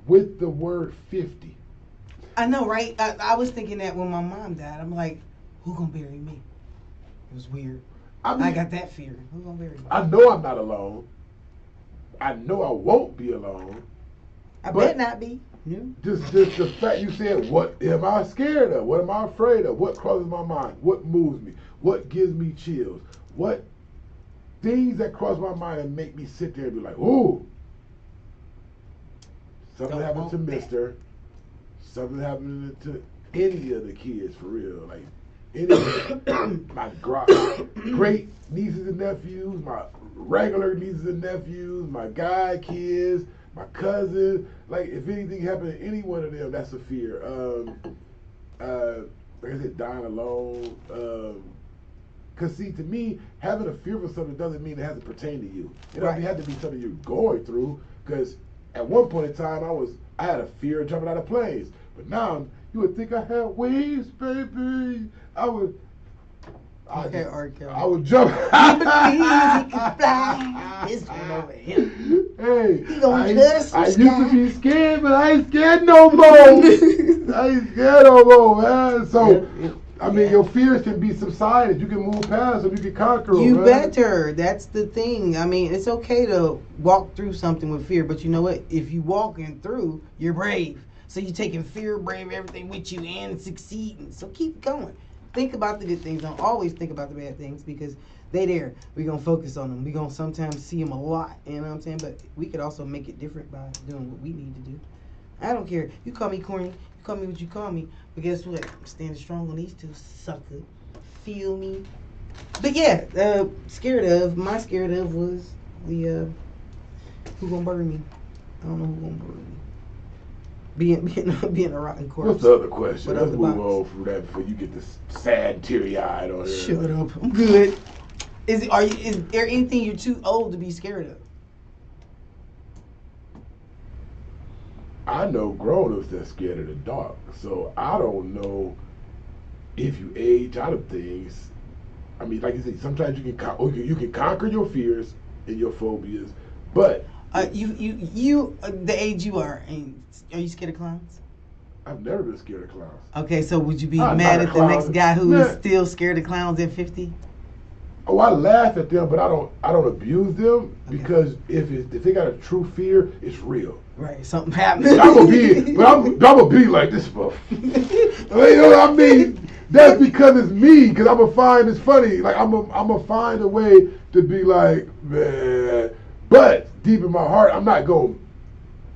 with the word 50. I know, right? I was thinking that when my mom died. I'm like, who gonna bury me? It was weird. I got that fear. Who gonna bury me? I know I'm not alone. I know I won't be alone. I bet not be. Yeah. Just the fact you said, what am I scared of? What am I afraid of? What crosses my mind? What moves me? What gives me chills? What things that cross my mind and make me sit there and be like, ooh. Something happened to Mister. Something happened to any of the kids for real. Like any of my great nieces and nephews, my regular nieces and nephews, my guy kids, my cousins. Like if anything happened to any one of them, that's a fear. Like I said, dying alone. Cause see, to me, having a fear for something doesn't mean it has to pertain to you. It doesn't have to be something you're going through. Cause at one point in time, I had a fear of jumping out of planes. But now, you would think I had wings, baby. I would jump. He can fly. This one over here. Hey, He gonna just I used to be scared, but I ain't scared no more. I ain't scared no more, man. So, I mean, your fears can be subsided. You can move past them. You can conquer them. You better. That's the thing. I mean, it's okay to walk through something with fear, but you know what? If you walking through, you're brave. So you're taking fear, brave, everything with you, and succeeding. So keep going. Think about the good things. Don't always think about the bad things because they there. We're going to focus on them. We're going to sometimes see them a lot. You know what I'm saying? But we could also make it different by doing what we need to do. I don't care. You call me corny. You call me what you call me. But guess what? I'm standing strong on these 2 suckers. Feel me? But yeah, my scared of was the, who gonna bury me? I don't know who gonna bury me. Being a rotten corpse. What's the other question? Let's move on from that before you get this sad, teary-eyed on here. Shut up. I'm good. Is there anything you're too old to be scared of? I know grown-ups that's scared of the dark, so I don't know if you age out of things. I mean, like you said, sometimes you can conquer your fears and your phobias, but the age you are you scared of clowns? I've never been scared of clowns. Okay, so would you be mad at the next guy who is still scared of clowns at 50? Oh, I laugh at them, but I don't abuse them because if they got a true fear, it's real. Right, something happens. I'm gonna be like this, bro. You know what I mean? That's because it's me. Because I'm gonna find it's funny. Like I'm gonna find a way to be like, man. But deep in my heart, I'm not gonna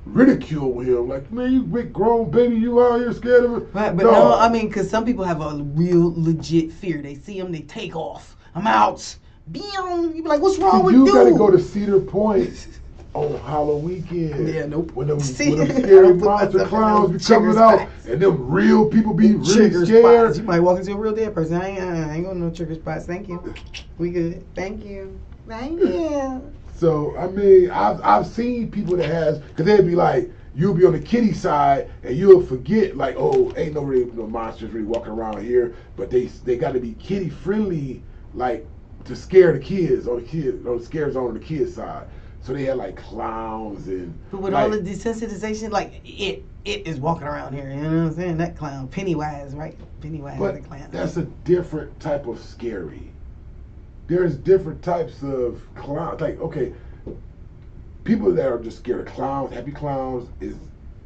ridicule him. Like, man, you big grown baby, you out here scared of it. Right, but no, I mean, because some people have a real legit fear. They see him, they take off. I'm out. You be like, what's wrong with you? You gotta go to Cedar Point on Halloween weekend. Yeah, nope. When them scary monster clowns be coming out, and them real people be really scared. Spots. You might walk into a real dead person. I ain't going to no trigger spots. Thank you. We good. Thank you. Thank you. So I mean, I've seen people that has, cause they'd be like, you'll be on the kitty side and you'll forget like, oh, ain't no monsters really walking around here, but they got to be kitty friendly, like to scare the kids on the scare zone on the kids side. So they had like clowns and. But with all the desensitization, like it is walking around here. You know what I'm saying? That clown, Pennywise, right? Pennywise, but the clown. That's a different type of scary. There's different types of clowns. Like, okay, people that are just scared of clowns, happy clowns, is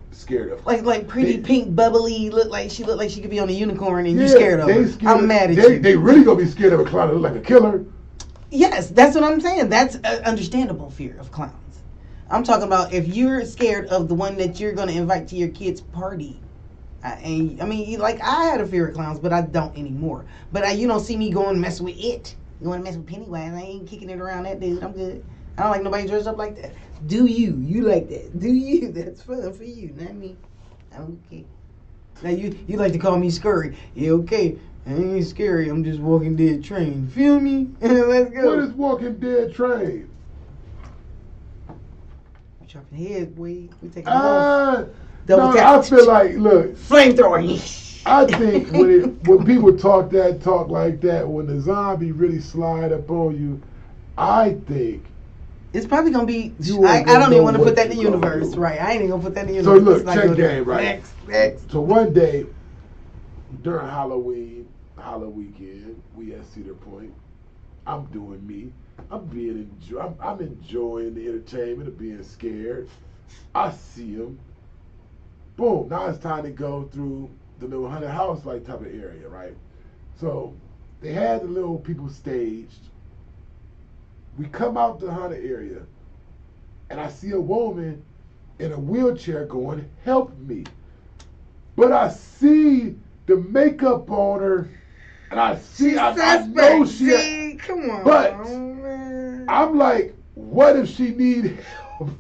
scared of. Like pretty pink, bubbly, look like she could be on a unicorn, and you scared of her. I'm mad at you. They really gonna be scared of a clown that look like a killer. Yes, that's what I'm saying. That's an understandable fear of clowns. I'm talking about if you're scared of the one that you're going to invite to your kid's party. I had a fear of clowns, but I don't anymore. But you don't see me going mess with it. You want to mess with Pennywise? I ain't kicking it around that dude. I'm good. I don't like nobody dressed up like that. Do you? You like that? Do you? That's fun for you, not me. I'm okay. Now you like to call me scurry. Yeah, okay. I ain't scary. I'm just Walking Dead train. Feel me? Let's go. What is Walking Dead train? We chopping heads, boy. We taking No, double tap. I feel like, look, flamethrower. I think when people talk like that, when the zombie really slide up on you, I think it's probably gonna be. I don't even want to put that in the universe, right? I ain't even gonna put that in the So universe. look, check game, right? Next. So one day during Halloween weekend, we at Cedar Point. I'm doing me. I'm enjoying the entertainment of being scared. I see him. Boom. Now it's time to go through the little haunted house like type of area, right? So they had the little people staged. We come out the haunted area, and I see a woman in a wheelchair going, "Help me!" But I see the makeup on her, and I know she. Come on, but man. I'm like, what if she need help?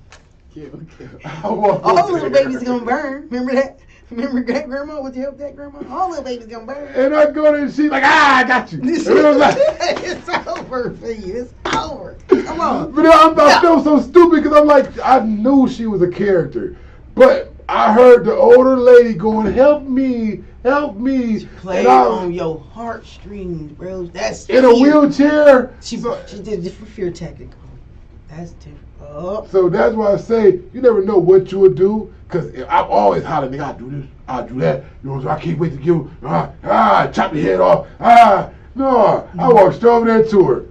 All little babies gonna burn. Remember that? Remember that, Grandma? Would you help that, Grandma? All little babies gonna burn. And I go there and she's like, I got you. And I'm like, it's over for you. It's over. Come on. But I feel so stupid because I'm like, I knew she was a character. But I heard the older lady going, help me. Play on your heartstrings, bro. That's in a wheelchair. She did it just for fear tactic. That's different. Oh. So that's why I say you never know what you would do. Cause I'm always hollering, nigga, I do this, I do that. You know, so I can't wait to give chop your head off. No, I walked straight over there to her.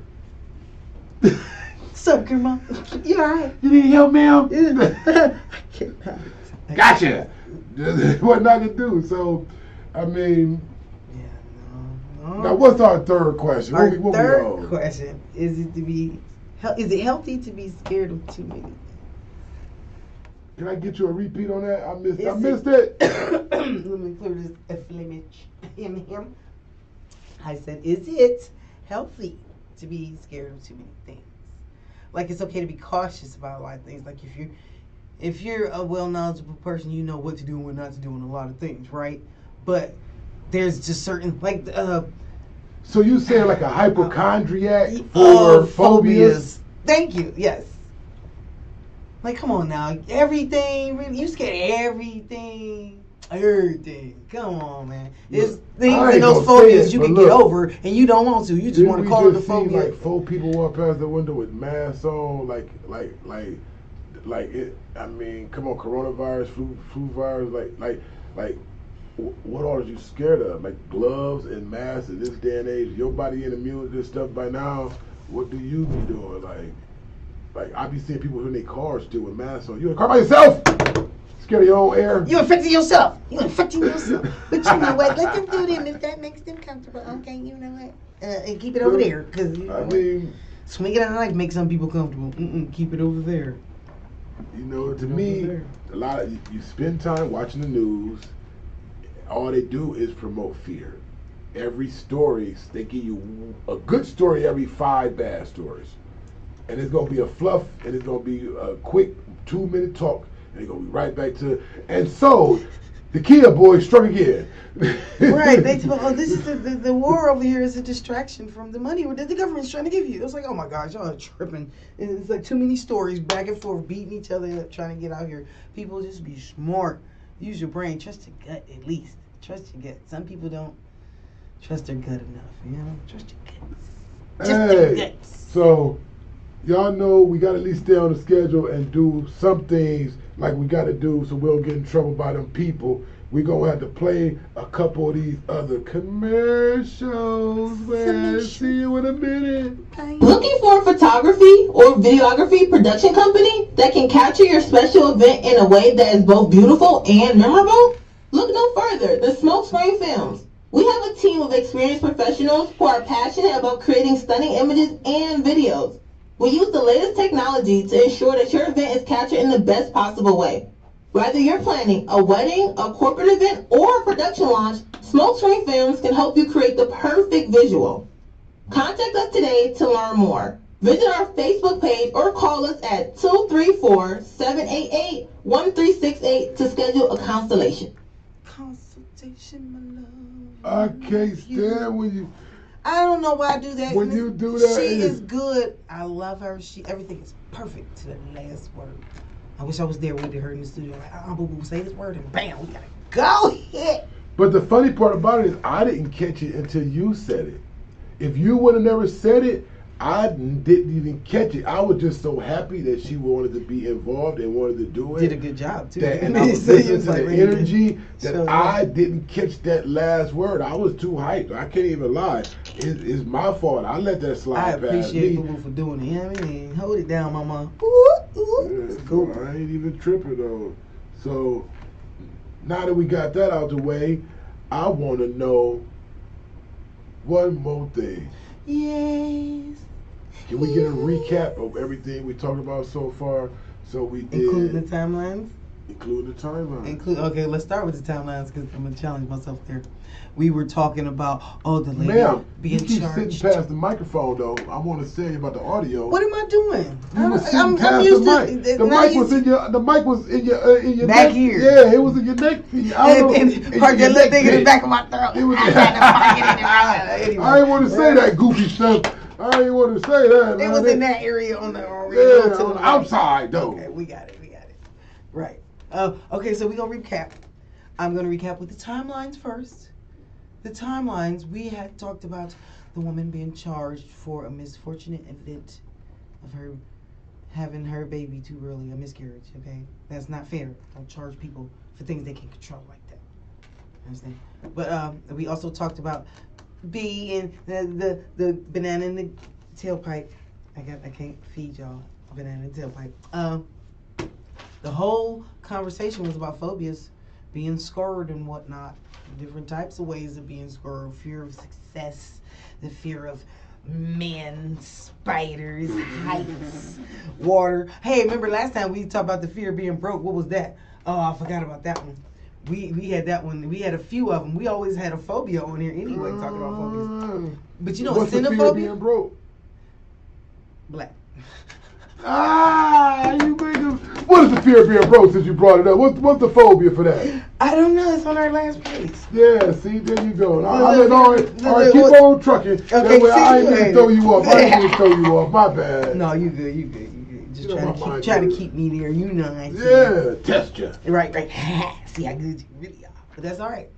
What's up, Grandma? You alright? You need help, ma'am? I Gotcha. What not to do. So, I mean, no. Now what's our third question? Our third question is it healthy to be scared of too many? Can I get you a repeat on that? I missed it. Let me clear this inflammation in him. I said, is it healthy to be scared of too many things? Like, it's okay to be cautious about a lot of things. Like, if you're a well-knowledgeable person, you know what to do and what not to do in a lot of things, right? But there's just certain, like, so you saying like a hypochondriac for phobias? Thank you. Yes. Like, come on now. Everything, really, you scared of everything. Everything. Come on, man. There's things in those phobias you can get over, and you don't want to. You just want to call it a phobia. Like 4 people walk past the window with masks on, like it. I mean, come on, coronavirus, flu virus, like. What are you scared of? Like gloves and masks in this day and age. Your body ain't immune to this stuff by now. What do you be doing? Like I be seeing people in their cars still with masks on. You in the car by yourself? Scared of your own air? You infecting yourself. But you know what? Let them do them if that makes them comfortable. Okay, you know what? And keep it over there, because I mean, swinging at a knife makes some people comfortable. Keep it over there. You know, to me, a lot of you spend time watching the news. All they do is promote fear. Every story, they give you a good story every 5 bad stories. And it's going to be a fluff, and it's going to be a quick 2-minute talk, and it's going to be right back to, and so, the Kia boy struck again. Right, they told, this is the war over here is a distraction from the money that the government's trying to give you. It's like, oh my gosh, y'all are tripping. And it's like too many stories back and forth, beating each other up, trying to get out here. People just be smart. Use your brain. Trust your gut, at least. Trust your gut. Some people don't trust their gut enough. You know, trust your guts. Just your guts. So, y'all know we got to at least stay on the schedule and do some things like we got to do so we don't get in trouble by them people. We're going to have to play a couple of these other commercials. Man, see you in a minute. Looking for a photography or videography production company that can capture your special event in a way that is both beautiful and memorable? Look no further than Smokescreen Films. We have a team of experienced professionals who are passionate about creating stunning images and videos. We use the latest technology to ensure that your event is captured in the best possible way. Whether you're planning a wedding, a corporate event, or a production launch, Smokescreen Films can help you create the perfect visual. Contact us today to learn more. Visit our Facebook page or call us at 234-788-1368 to schedule a consultation. Consultation, my love. I can't stand when you. I don't know why I do that. When you do that, she is good. I love her. Everything is perfect to the last word. I wish I was there with her in the studio. Like, boo boo, say this word, and bam, we gotta go hit. But the funny part about it is I didn't catch it until you said it. If you would have never said it, I didn't even catch it. I was just so happy that she wanted to be involved and wanted to do it. Did a good job too. And I was listening to the energy that I didn't catch that last word. I was too hyped. I can't even lie. It's my fault. I let that slide past me. I appreciate Boo for doing it. You know what I mean? Hold it down, mama. Yeah, cool. I ain't even tripping though. So now that we got that out the way, I want to know one more thing. Yes. Can we get a recap of everything we talked about so far? So we did. Including the timelines? Include the timeline. Okay, let's start with the timelines because I'm going to challenge myself there. We were talking about, the lady being you keep charged. sitting past the microphone, though. I want to say about the audio. What am I doing? You were sitting past the mic. The mic was in your back neck. here. Yeah, it was in your neck. I don't know. Park your little thing in the back of my throat. It was. I didn't want to say that goofy stuff. I didn't want to say that. It was in that area on the on the outside though. Okay, we got it. Right. Okay, so we're gonna recap. I'm gonna recap with the timelines first. The timelines, we had talked about the woman being charged for a misfortunate event of her having her baby too early, a miscarriage. Okay, that's not fair. Don't charge people for things they can control like that. Understand? But we also talked about B and the banana in the tailpipe. I can't feed y'all banana in the tailpipe. The whole conversation was about phobias, being scared and whatnot, different types of ways of being scared, fear of success, the fear of men, spiders, heights, water. Hey, remember last time we talked about the fear of being broke? What was that? Oh, I forgot about that one. We had that one. We had a few of them. We always had a phobia on here anyway, talking about phobias. But you know what's the fear of being broke? Black. You think of, what is the fear of being broke since you brought it up? What's the phobia for that? I don't know. It's on our last page. Yeah, see, there you go. All right, keep on trucking. Okay, that way I ain't gonna throw you off. My bad. No, you good. Just trying to keep me there. You know. Test you. Right. See how good you really are. But that's all right.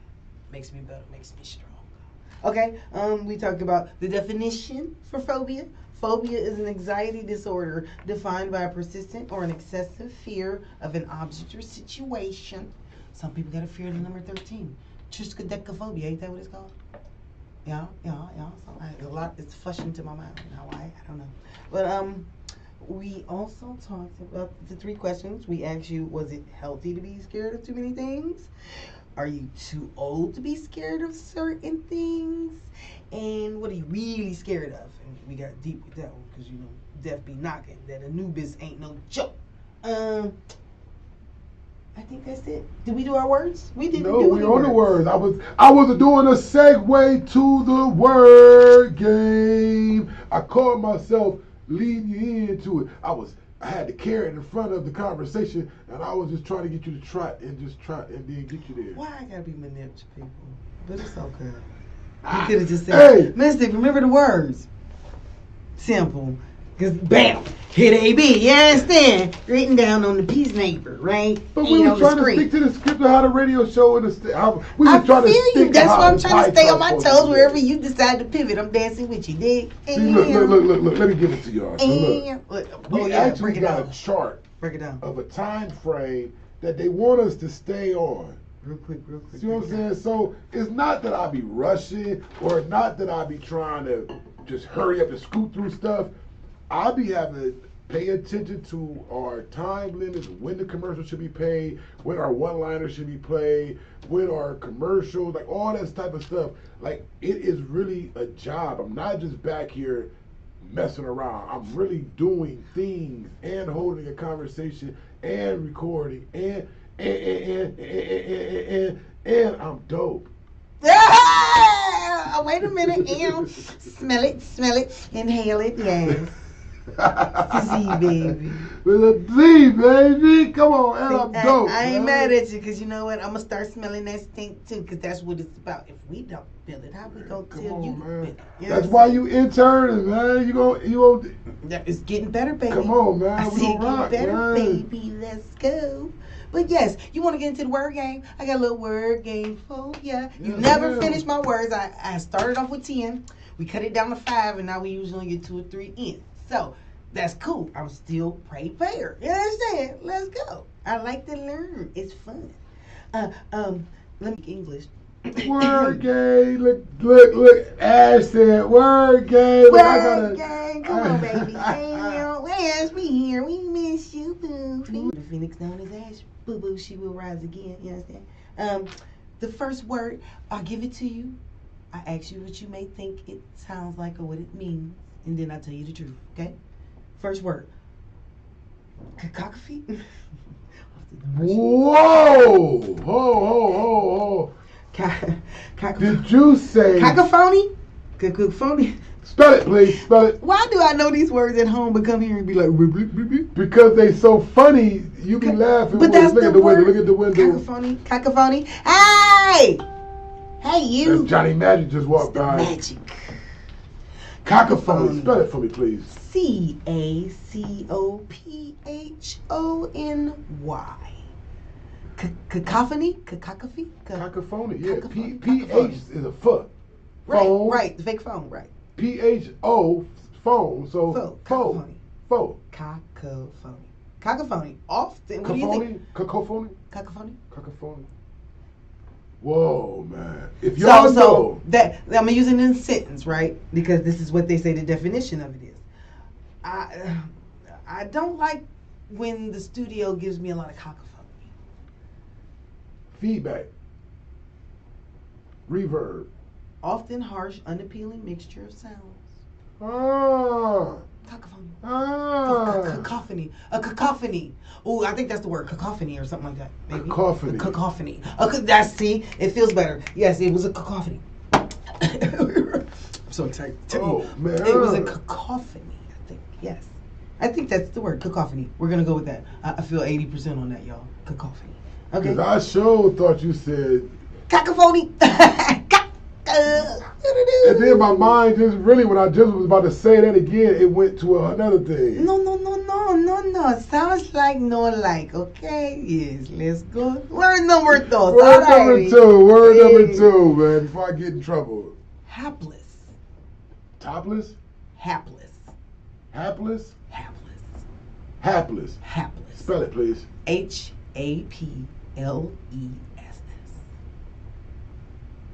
Makes me better. Makes me strong. Okay. We talked about the definition for phobia. Phobia is an anxiety disorder defined by a persistent or an excessive fear of an object or situation. Some people got a fear of the number 13. Triskaidekaphobia, ain't that what it's called? Yeah. A lot, it's flushing to my mind. Now why? I don't know. But we also talked about the 3 questions. We asked you, was it healthy to be scared of too many things? Are you too old to be scared of certain things? And what are you really scared of? And we got deep with that one because, you know, death be knocking. That Anubis ain't no joke. I think that's it. Did we do our words? We didn't do we on the words. I was doing a segue to the word game. I called myself leading you into it. I had to carry it in front of the conversation, and I was just trying to get you to try and then get you there. Why I gotta be manipulative, people? But it's okay. You could have just said, Mystic, remember the words. Simple. Cause bam, hit AB. You understand? Written down on the piece of paper, right? But we And were on the trying to screen. stick to the script of how the radio show and we I were trying to feel stick you. to That's how why I'm the trying to pie stay on my chart toes supposed to wherever be. you decide to pivot. I'm dancing with you, dig? See, look. Let me give it to y'all. So look, we actually break it got down. a chart Break it down. of a time frame that they want us to stay on. Real quick. See what I'm saying? So it's not that I be rushing or not that I be trying to just hurry up and scoot through stuff. I be having to pay attention to our time limits, when the commercial should be paid, when our one-liner should be played, when our commercials, like all that type of stuff. Like it is really a job. I'm not just back here messing around. I'm really doing things and holding a conversation and recording and I'm dope. Ah, wait a minute. Smell it, inhale it, yes. Z, baby. With a Z, baby. Come on, and I'm dope. I ain't man. mad at you because you know what? I'm going to start smelling that stink too because that's what it's about. If we don't feel it, how we going to Come tell on, you? man. You That's know why what you interning, man. You gon' It's getting better, baby. Come on, man. I We see it gonna getting rock, better, man. baby. Let's go. But yes, you want to get into the word game? I got a little word game for ya. You Yes, never ma'am. finished my words. I started off with 10. We cut it down to 5, and now we usually get 2 or 3 in. So that's cool. I'm still prepared. You understand? Let's go. I like to learn. It's fun. Let me English. Word game. Look. Ash said word game. Look, I Word gotta- game. Come on, baby. Ash, we here. We miss you, boo. The phoenix known as Ash. Boo boo, she will rise again. You understand? The first word, I'll give it to you. I ask you what you may think it sounds like or what it means, and then I tell you the truth. Okay? First word. Cacophony. Whoa! Ho! Did you say? Cacophony? Cacophony? Spell it, please. Spell it. Why do I know these words at home but come here and be like, "Bleep, bleep, bleep, bleep"? Because they so funny, you be laughing. But that's look the at the word. window. Look at the window. Cacophony. Hey! Hey, you. That's Johnny Magic just walked by. Magic. Cacophony. Spell it for me, please. Cacophony. Cacophony? Cacophony? Cacophony. Yeah. Cacophony. PH is a phone. Right. The fake phone, right. PHO phone. So Cacophony. phone. Cacophony. Often. What do you think? Cacophony. Cacophony. Whoa, man. If y'all know. That I'm using it in a sentence, right? Because this is what they say the definition of it is. I don't like when the studio gives me a lot of cacophony. Feedback. Reverb. Often harsh, unappealing mixture of sounds. Cacophony. Cacophony. A cacophony. Oh, I think that's the word. Cacophony or something like that. Maybe. Cacophony. A cacophony. See, it feels better. Yes, it was a cacophony. I'm so excited. Man. It was a cacophony, I think. Yes. I think that's the word. Cacophony. We're going to go with that. I feel 80% on that, y'all. Cacophony. Okay. Because I sure thought you said. Cacophony. And then my mind just really, when I just was about to say that again, it went to another thing. No. Sounds like no like, okay? Yes, let's go. Word number 2. Word number 2, man, before I get in trouble. Hapless. Topless? Hapless. Hapless? Hapless. Hapless. Hapless. Spell it, please. HAPLESS.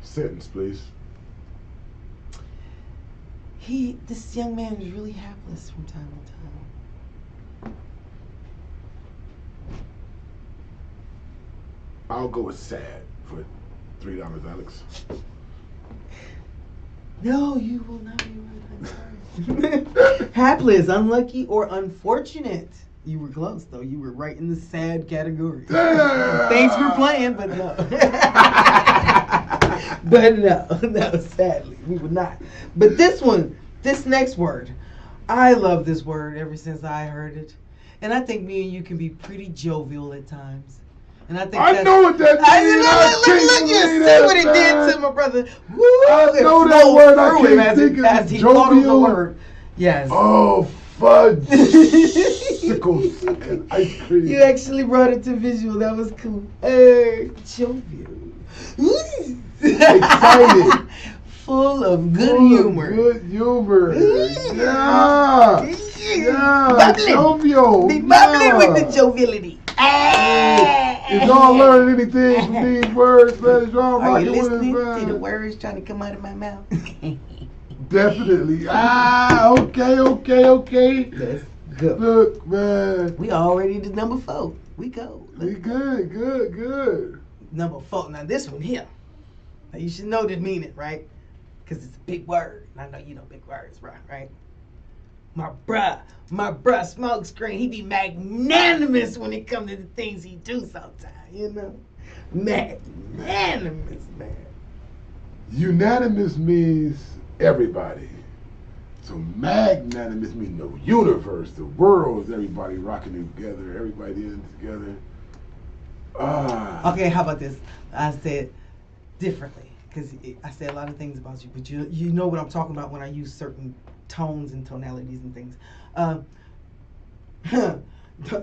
Sentence, please. This young man is really hapless from time to time. I'll go with sad for $3, Alex. No, you will not be right. I'm sorry. Hapless, unlucky, or unfortunate. You were close, though. You were right in the sad category. Yeah. Thanks for playing, but no. No, sadly, we would not. But this next word, I love this word ever since I heard it. And I think me and you can be pretty jovial at times. And I think I know what that means. Look, you see what it did to my brother. Woo, I know that word. I can't think of as he thought of the jovial. word. Yes. Oh, fudge, sickles, and ice cream. You actually brought it to visual. That was cool. Hey, jovial. Excited. Full of good Full of humor. Good humor. Yeah. Yeah. Bubbling. Jovial. Be bubbling Yeah. with the joviality. If y'all learning anything from these words, man, y'all Are you rocking with us, listening man. to the words trying to come out of my mouth? Definitely. Okay. Let's go. Look, man. We already to number 4. We go. We good. Number 4. Now this one here. Now you should know the meaning, right? Because it's a big word. And I know you know big words, right? My bruh smoke screen. He be magnanimous when it comes to the things he do sometimes, you know? Magnanimous, man. Unanimous means everybody. So magnanimous means the universe, the world is everybody rocking together, everybody in together. Okay, how about this? I said differently because I said a lot of things about you, but you know what I'm talking about when I use certain tones and tonalities and things.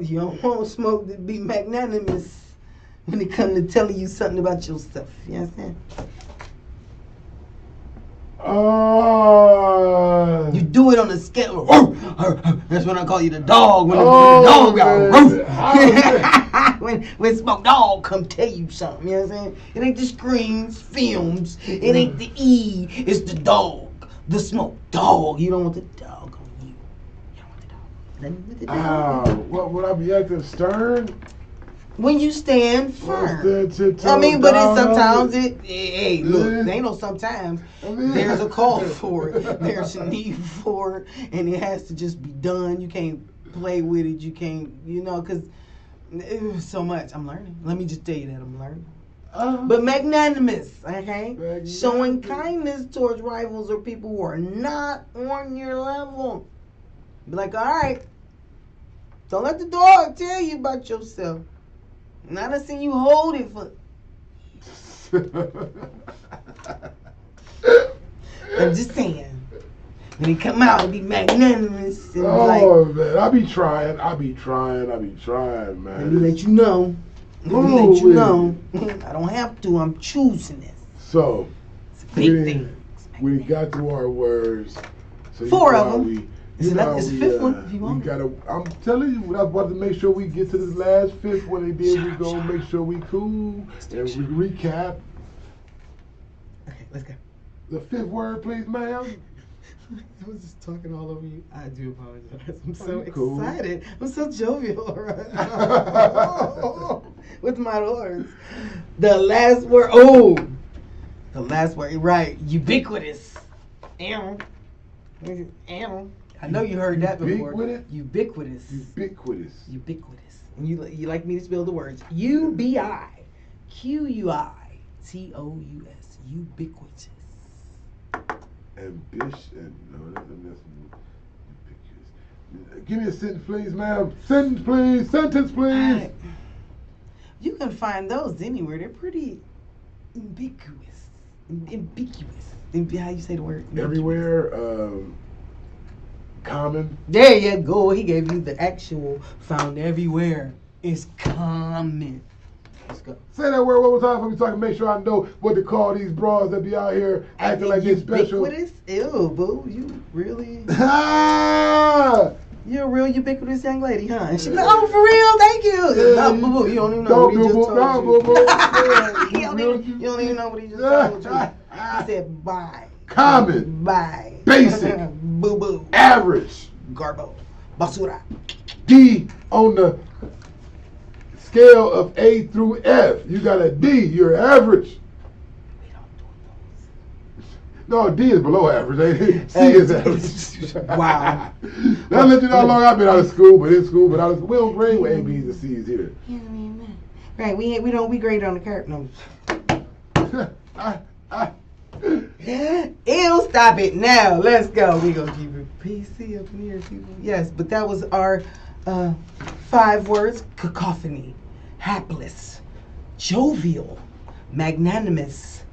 You don't want smoke to be magnanimous when it comes to telling you something about yourself. You understand? You do it on a scale of that's when I call you the dog. When the dog when Smoke Dog come tell you something, you know what I'm saying? It ain't the screens, films, it ain't the E, it's the dog. The Smoke Dog. You don't want the dog on you. You don't want the dog. Nothing with the dog. What would I be acting stern? When you stand firm. I But it's sometimes hey, look, there ain't no sometimes. There's a call for it. There's a need for it, and it has to just be done. You can't play with it. You can't, because so much. I'm learning. Let me just tell you that I'm learning. But magnanimous, okay? Showing kindness towards rivals or people who are not on your level. Be like, all right, don't let the dog tell you about yourself. And I done seen you hold it for. I'm just saying. When he come out, he be magnanimous. And man, I be trying, man. Let me let you know. I don't have to. I'm choosing this. So, it's a big thing. We got to our words. So 4 of them. It's a 5th one if you want. I'm telling you, I wanted to make sure we get to this last 5th one, and then we gonna make sure we cool and we recap. Okay, let's go. The 5th word, please, ma'am. I was just talking all over you. I do apologize. I'm so cool. excited. I'm so jovial with my words. The last word. The last word. Right. Ubiquitous. I know you heard that before. Ubiquitous. And you like me to spell the words. UBIQUITOUS. Ubiquitous. Give me a sentence, please, ma'am. Sentence, please. Right. You can find those anywhere. They're pretty ambiguous. How you say the word? Everywhere. Common. There you go. He gave you the actual found everywhere. It's common. Let's go. Say that word one more time for me so I can make sure I know what to call these bras that be out here acting like they're special. Ubiquitous? Ew, boo. You really? Ah! You're a real ubiquitous young lady, huh? And she's like, oh, for real? Thank you. No, boo-boo. You don't even know what he just told you. You don't even know what he just told you. He said, bye. Common. Bye. Basic. Boo-boo. Average. Garbo. Basura. D on the scale of A through F. You got a D. You're average. We don't do those. No, D is below average. C is average. Wow. That'll let you know how long I've been out of school, but in school, but out of school. We don't grade with A, B's, and C's here. Right, we grade on the curve. No. Ew, stop it now. Let's go. We gonna keep it PC up in here, people. Yes, but that was our 5 words: cacophony, hapless, jovial, magnanimous,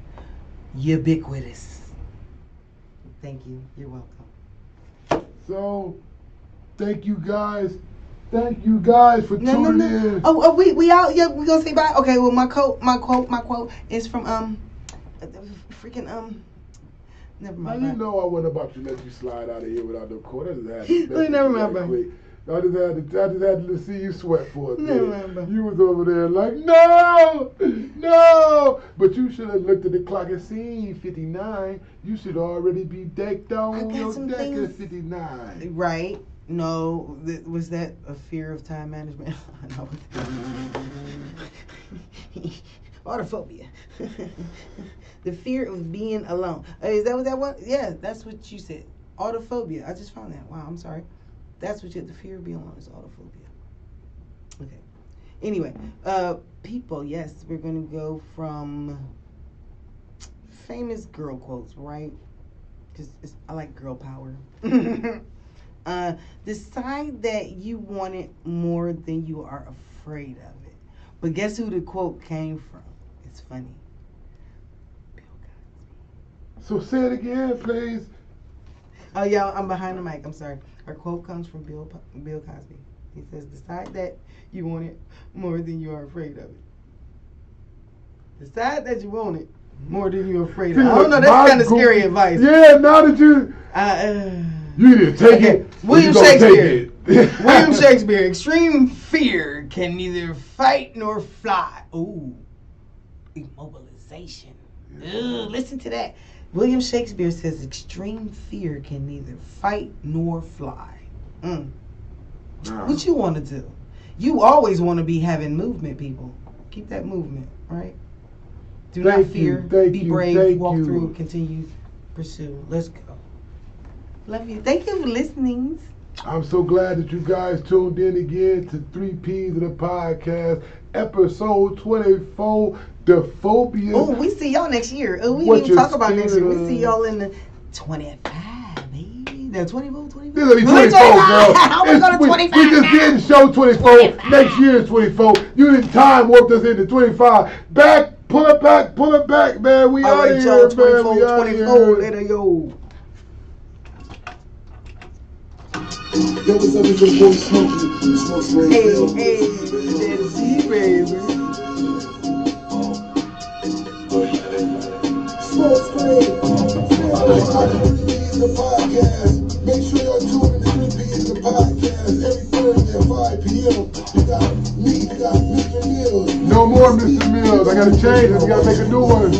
ubiquitous. Thank you. You're welcome. So, Thank you guys. Thank you guys for tuning in. Oh, we out. Yeah, we gonna say bye. Okay. Well, my quote is from freaking Never Now mind. you know I wasn't about to let you slide out of here without no quote. I just had to Never mind, bro. quick. I just had to see you sweat for a Never minute. mind, bro. You was over there like, no. But you should have looked at the clock and seen 59. You should already be decked out on your deck at 59. Right. No, was that a fear of time management? No. Autophobia. The fear of being alone. Is that what that was? Yeah, that's what you said. Autophobia. I just found that. Wow, I'm sorry. That's what the fear of being alone is autophobia. Okay. Anyway, people, yes, we're going to go from famous girl quotes, right? Because I like girl power. Decide that you want it more than you are afraid of it. But guess who the quote came from? It's funny. Bill Cosby. So say it again, please. Oh, y'all, I'm behind the mic. I'm sorry. Our quote comes from Bill Cosby. He says, decide that you want it more than you are afraid of it. Decide that you want it more than you're afraid of it. I don't know, that's kind of scary advice. Yeah, now that you didn't take it. William Shakespeare. William Shakespeare. Extreme fear can neither fight nor fly. Ooh, immobilization. Ooh, listen to that. William Shakespeare says extreme fear can neither fight nor fly. What you want to do? You always want to be having movement, people. Keep that movement, right? Do not fear. Be brave. Walk through. Continue. Pursue. Let's go. Love you. Thank you for listening. I'm so glad that you guys tuned in again to 3 P's of the podcast, episode 24, the Phobias. Oh, we see y'all next year. Oh, we didn't even talk about next year. We see y'all in the 25, baby. No, 24, 25. This will be 24, girl. I'm going to go to 25. We just didn't show 24. 25. Next year is 24. You didn't time warp us into 25. Pull it back, man. We out of here, 24, man. 24, later, yo. Yo, what's up, it's your boy Smokey. Hey, that's baby. Smoke screen. The podcast. Make sure y'all tune in to 3 P's the podcast every Thursday at 5 p.m. You got me, you got Mr. Mills. No more Mr. Mills. I gotta change it. We gotta make a new one.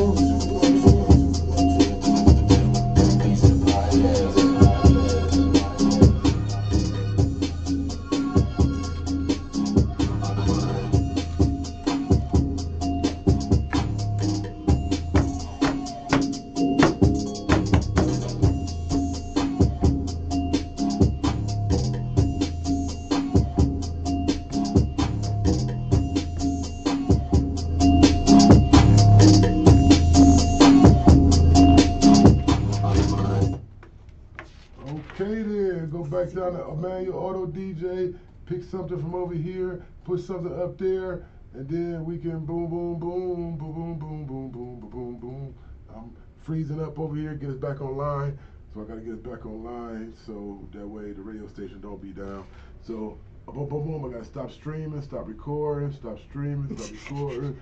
Okay then, go back down to Emmanuel Auto DJ, pick something from over here, put something up there, and then we can boom, boom, boom, boom, boom, boom, boom, boom, boom, boom, boom. I'm freezing up over here, get us back online. So I gotta get us back online so that way the radio station don't be down. So boom, boom, boom, I gotta stop streaming, stop recording, stop streaming, stop recording.